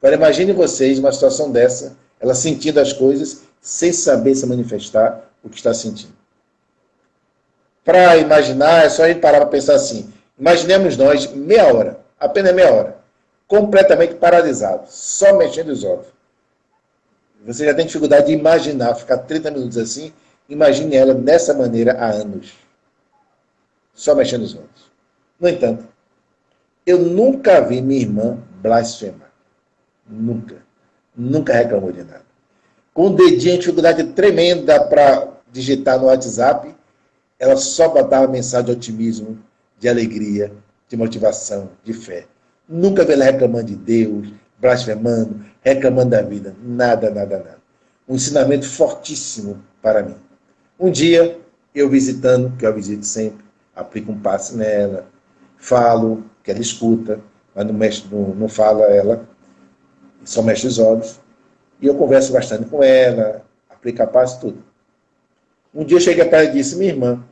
Agora imagine vocês, uma situação dessa, ela sentindo as coisas, sem saber se manifestar o que está sentindo. Para imaginar, é só a gente parar para pensar assim. Imaginemos nós, meia hora, apenas meia hora, completamente paralisados, só mexendo os olhos. Você já tem dificuldade de imaginar, ficar 30 minutos assim, imagine ela dessa maneira há anos. Só mexendo os olhos. No entanto, eu nunca vi minha irmã blasfemar. Nunca. Nunca reclamou de nada. Com o dedinho em dificuldade tremenda para digitar no WhatsApp, ela só botava mensagem de otimismo, de alegria, de motivação, de fé. Nunca vi ela reclamando de Deus, blasfemando, reclamando da vida. Nada, nada, nada. Um ensinamento fortíssimo para mim. Um dia, eu visitando, que eu visito sempre, aplico um passe nela, falo, que ela escuta, mas não fala ela, só mexe os olhos. E eu converso bastante com ela, aplico a passe, tudo. Um dia eu cheguei para ela e disse: minha irmã,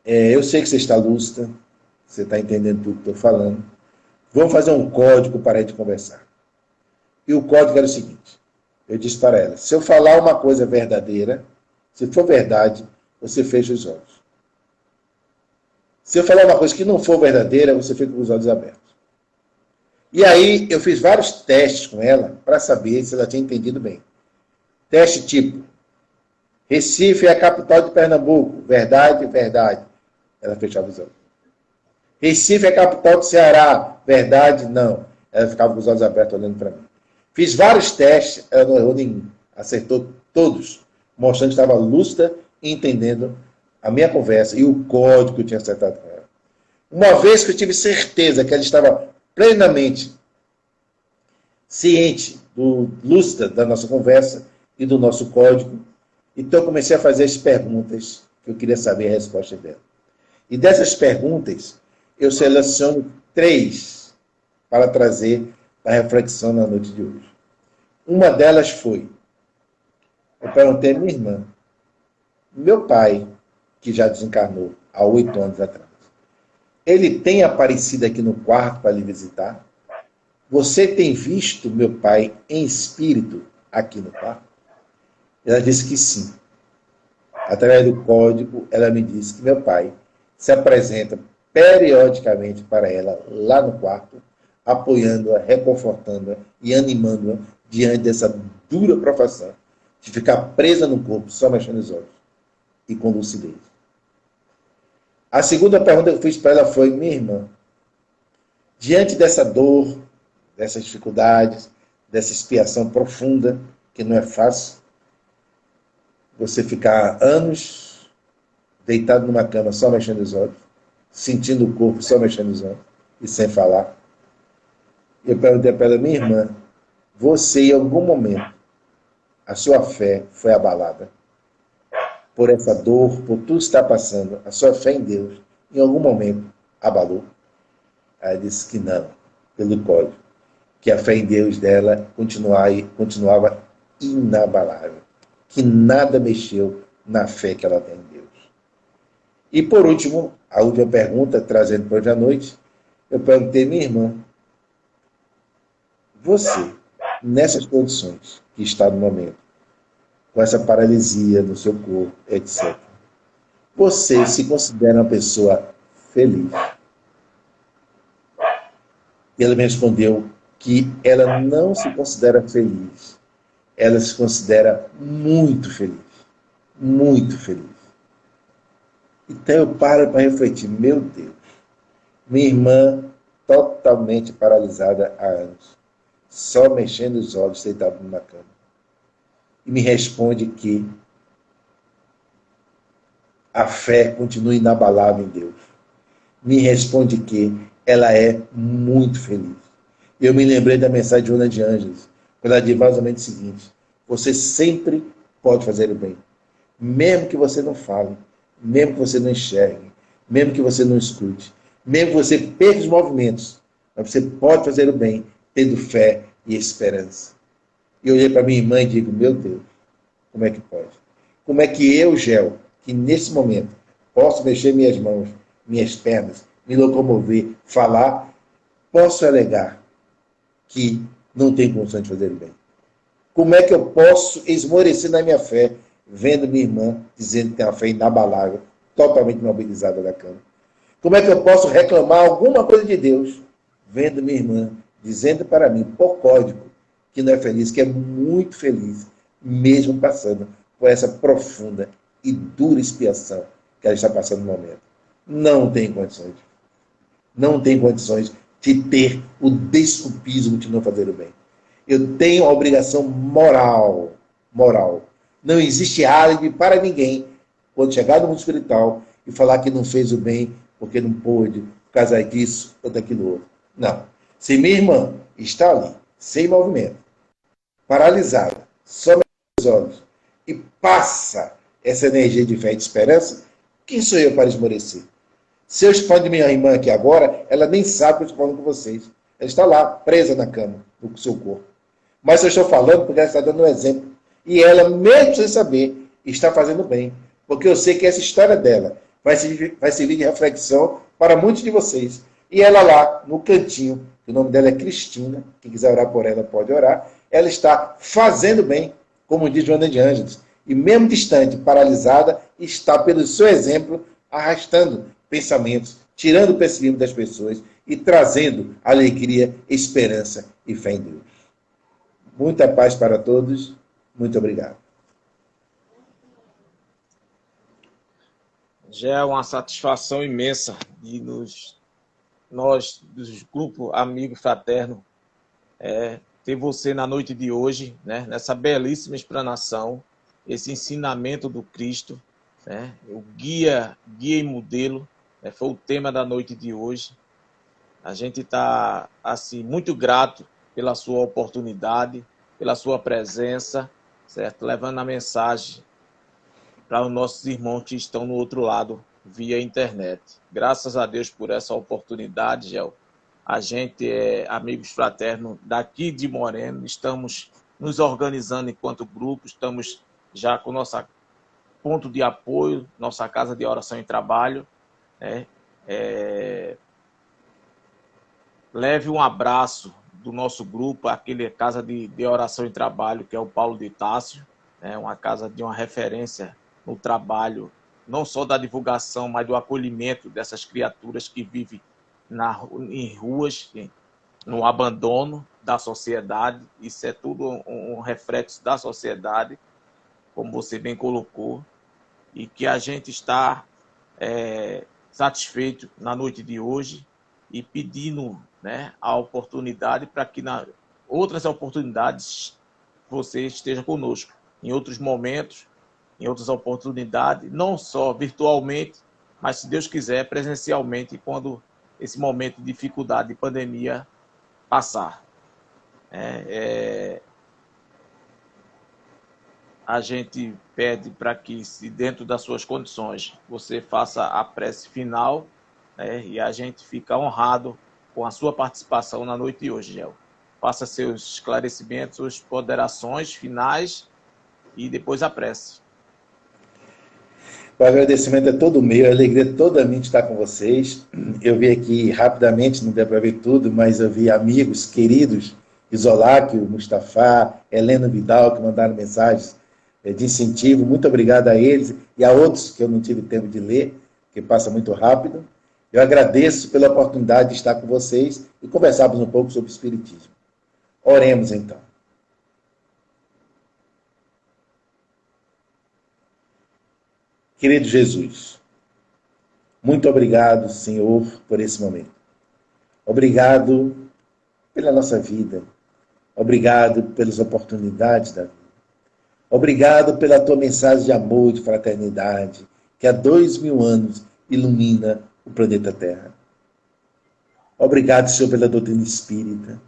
eu sei que você está lúcida, você está entendendo tudo que estou falando. Vamos fazer um código para a gente conversar. E o código era o seguinte: eu disse para ela, se eu falar uma coisa verdadeira, se for verdade, você fecha os olhos. Se eu falar uma coisa que não for verdadeira, você fica com os olhos abertos. E aí eu fiz vários testes com ela para saber se ela tinha entendido bem. Teste tipo: Recife é a capital de Pernambuco. Verdade, verdade. Ela fechava os olhos. Recife é a capital do Ceará. Verdade, não. Ela ficava com os olhos abertos olhando para mim. Fiz vários testes, ela não errou nenhum. Acertou todos, mostrando que estava lúcida e entendendo a minha conversa e o código que eu tinha acertado com ela. Uma vez que eu tive certeza que ela estava plenamente ciente, lúcida da nossa conversa e do nosso código, então eu comecei a fazer as perguntas que eu queria saber a resposta dela. E dessas perguntas, eu seleciono 3 para trazer a reflexão na noite de hoje. Uma delas foi: eu perguntei à minha irmã, meu pai, que já desencarnou há 8 anos atrás, ele tem aparecido aqui no quarto para lhe visitar? Você tem visto meu pai em espírito aqui no quarto? Ela disse que sim. Através do código, ela me disse que meu pai se apresenta periodicamente para ela lá no quarto, apoiando-a, reconfortando-a e animando-a diante dessa dura profissão de ficar presa no corpo, só mexendo os olhos e com lucidez. A segunda pergunta que eu fiz para ela foi: minha irmã, diante dessa dor, dessas dificuldades, dessa expiação profunda, que não é fácil, você ficar anos deitado numa cama só mexendo os olhos, sentindo o corpo só mexendo os olhos e sem falar. Eu perguntei para ela: minha irmã, você em algum momento, a sua fé foi abalada por essa dor, por tudo que está passando, a sua fé em Deus, em algum momento, abalou? Ela disse que não, pelo código, que a fé em Deus dela continuava inabalável, que nada mexeu na fé que ela tem em Deus. E por último, a última pergunta, trazendo para hoje à noite, eu perguntei: minha irmã, você, nessas condições que está no momento, com essa paralisia no seu corpo, etc., você se considera uma pessoa feliz? E ela me respondeu que ela não se considera feliz, ela se considera muito feliz, muito feliz. Então eu paro para refletir: meu Deus, minha irmã totalmente paralisada há anos, só mexendo os olhos, deitado numa cama. E me responde que a fé continua inabalável em Deus. Me responde que ela é muito feliz. Eu me lembrei da mensagem de Joana de Ângeles, quando ela diz basicamente o seguinte: você sempre pode fazer o bem, mesmo que você não fale, mesmo que você não enxergue, mesmo que você não escute, mesmo que você perca os movimentos, mas você pode fazer o bem, tendo fé e esperança. E eu olhei para minha irmã e digo: meu Deus, como é que pode? Como é que eu, Gel, que nesse momento posso mexer minhas mãos, minhas pernas, me locomover, falar, posso alegar que não tenho condição de fazer o bem? Como é que eu posso esmorecer na minha fé, vendo minha irmã dizendo que tem uma fé inabalável, totalmente mobilizada da cama? Como é que eu posso reclamar alguma coisa de Deus, vendo minha irmã dizendo para mim, por código, que não é feliz, que é muito feliz, mesmo passando por essa profunda e dura expiação que ela está passando no momento. Não tem condições. Não tem condições de ter o desculpismo de não fazer o bem. Eu tenho a obrigação moral. Não existe álibi para ninguém quando chegar no mundo espiritual e falar que não fez o bem porque não pôde, por causa disso ou daquilo outro. Não. Se minha irmã está ali, sem movimento, paralisada, só os olhos, e passa essa energia de fé e de esperança, quem sou eu para esmorecer? Se eu estou falando de minha irmã aqui agora, ela nem sabe que eu estou falando com vocês. Ela está lá, presa na cama, no seu corpo. Mas eu estou falando porque ela está dando um exemplo. E ela, mesmo sem saber, está fazendo bem. Porque eu sei que essa história dela vai servir de reflexão para muitos de vocês. E ela lá, no cantinho, o nome dela é Cristina, quem quiser orar por ela pode orar, ela está fazendo bem, como diz Joana de Ângeles. E mesmo distante, paralisada, está, pelo seu exemplo, arrastando pensamentos, tirando o pessimismo das pessoas e trazendo alegria, esperança e fé em Deus. Muita paz para todos. Muito obrigado. Já é uma satisfação imensa de nós, dos grupos Amigo Fraterno, ter você na noite de hoje, né, nessa belíssima explanação, esse ensinamento do Cristo, né, o guia e modelo, foi o tema da noite de hoje. A gente está assim, muito grato pela sua oportunidade, pela sua presença, certo? Levando a mensagem para os nossos irmãos que estão no outro lado, via internet. Graças a Deus por essa oportunidade, Gel. A gente amigos fraternos daqui de Moreno, estamos nos organizando enquanto grupo, estamos já com nosso ponto de apoio, nossa casa de oração e trabalho. Leve um abraço do nosso grupo, aquele casa de oração e trabalho, que é o Paulo de Tássio, uma casa de uma referência no trabalho, não só da divulgação, mas do acolhimento dessas criaturas que vivem em ruas, no abandono da sociedade. Isso é tudo um reflexo da sociedade, como você bem colocou, e que a gente está satisfeito na noite de hoje e pedindo, né, a oportunidade para que outras oportunidades você esteja conosco, em outros momentos, em outras oportunidades, não só virtualmente, mas, se Deus quiser, presencialmente, quando esse momento de dificuldade, de pandemia passar. A gente pede para que, se dentro das suas condições, você faça a prece final, e a gente fica honrado com a sua participação na noite de hoje, Gel. Faça seus esclarecimentos, suas ponderações finais e depois a prece. O agradecimento é todo meu, a alegria é toda minha de estar com vocês. Eu vi aqui rapidamente, não deu para ver tudo, mas eu vi amigos queridos, Isoláquio, Mustafa, Helena Vidal, que mandaram mensagens de incentivo. Muito obrigado a eles e a outros que eu não tive tempo de ler, que passa muito rápido. Eu agradeço pela oportunidade de estar com vocês e conversarmos um pouco sobre o Espiritismo. Oremos, então. Querido Jesus, muito obrigado, Senhor, por esse momento. Obrigado pela nossa vida. Obrigado pelas oportunidades da vida. Obrigado pela tua mensagem de amor e de fraternidade, que há 2000 anos ilumina o planeta Terra. Obrigado, Senhor, pela doutrina espírita,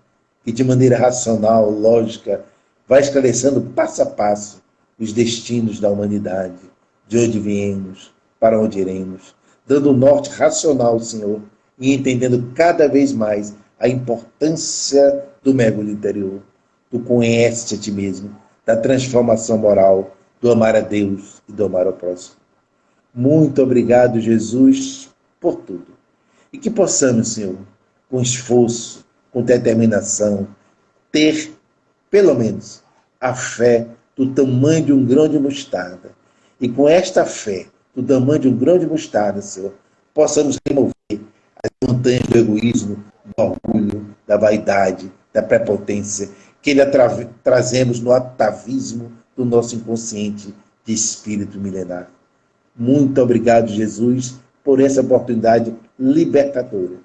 que de maneira racional, lógica, vai esclarecendo passo a passo os destinos da humanidade, de onde viemos, para onde iremos, dando um norte racional, Senhor, e entendendo cada vez mais a importância do mergulho interior, do conhece a ti mesmo, da transformação moral, do amar a Deus e do amar ao próximo. Muito obrigado, Jesus, por tudo. E que possamos, Senhor, com esforço, com determinação, ter, pelo menos, a fé do tamanho de um grão de mostarda. E com esta fé, do tamanho de um grão de mostarda, Senhor, possamos remover as montanhas do egoísmo, do orgulho, da vaidade, da prepotência, que ele trazemos no atavismo do nosso inconsciente de espírito milenar. Muito obrigado, Jesus, por essa oportunidade libertadora.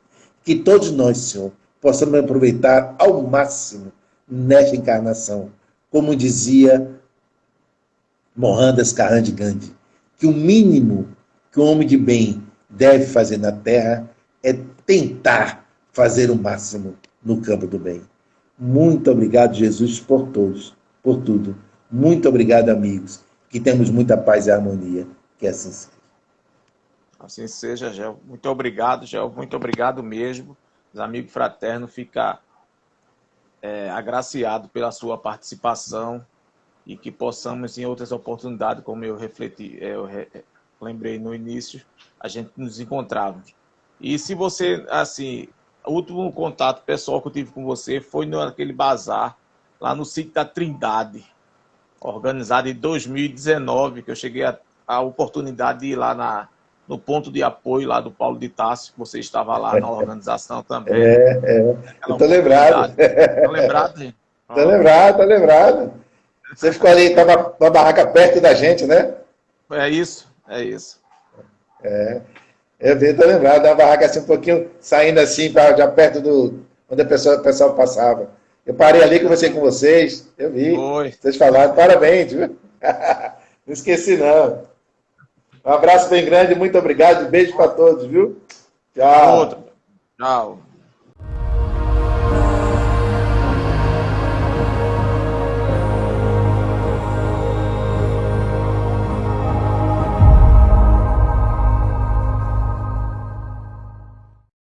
Que todos nós, Senhor, possamos aproveitar ao máximo nesta encarnação. Como dizia Mohandas Karamchand Gandhi, que o mínimo que um homem de bem deve fazer na Terra é tentar fazer o máximo no campo do bem. Muito obrigado, Jesus, por todos, por tudo. Muito obrigado, amigos. Que temos muita paz e harmonia. Que assim seja. Assim seja, Gel. Muito obrigado, Gel. Muito obrigado mesmo. Os amigos fraternos ficam agraciados pela sua participação e que possamos, em outras oportunidades, como eu refleti, lembrei no início, a gente nos encontrarmos. E se você, assim, o último contato pessoal que eu tive com você foi naquele bazar, lá no sítio da Trindade, organizado em 2019, que eu cheguei a oportunidade de ir lá no ponto de apoio lá do Paulo de Tarso, que você estava lá na organização também. Eu estou lembrado. Está lembrado, gente? Estou lembrado. Você ficou ali, estava na barraca perto da gente, né? É isso. Eu estou lembrado, da barraca assim um pouquinho, saindo assim, já perto onde o pessoal passava. Eu parei ali, conversei com vocês, eu vi. Oi. Vocês falaram, parabéns, viu? Não esqueci, não. Um abraço bem grande, muito obrigado, beijo para todos, viu? Tchau. Tchau.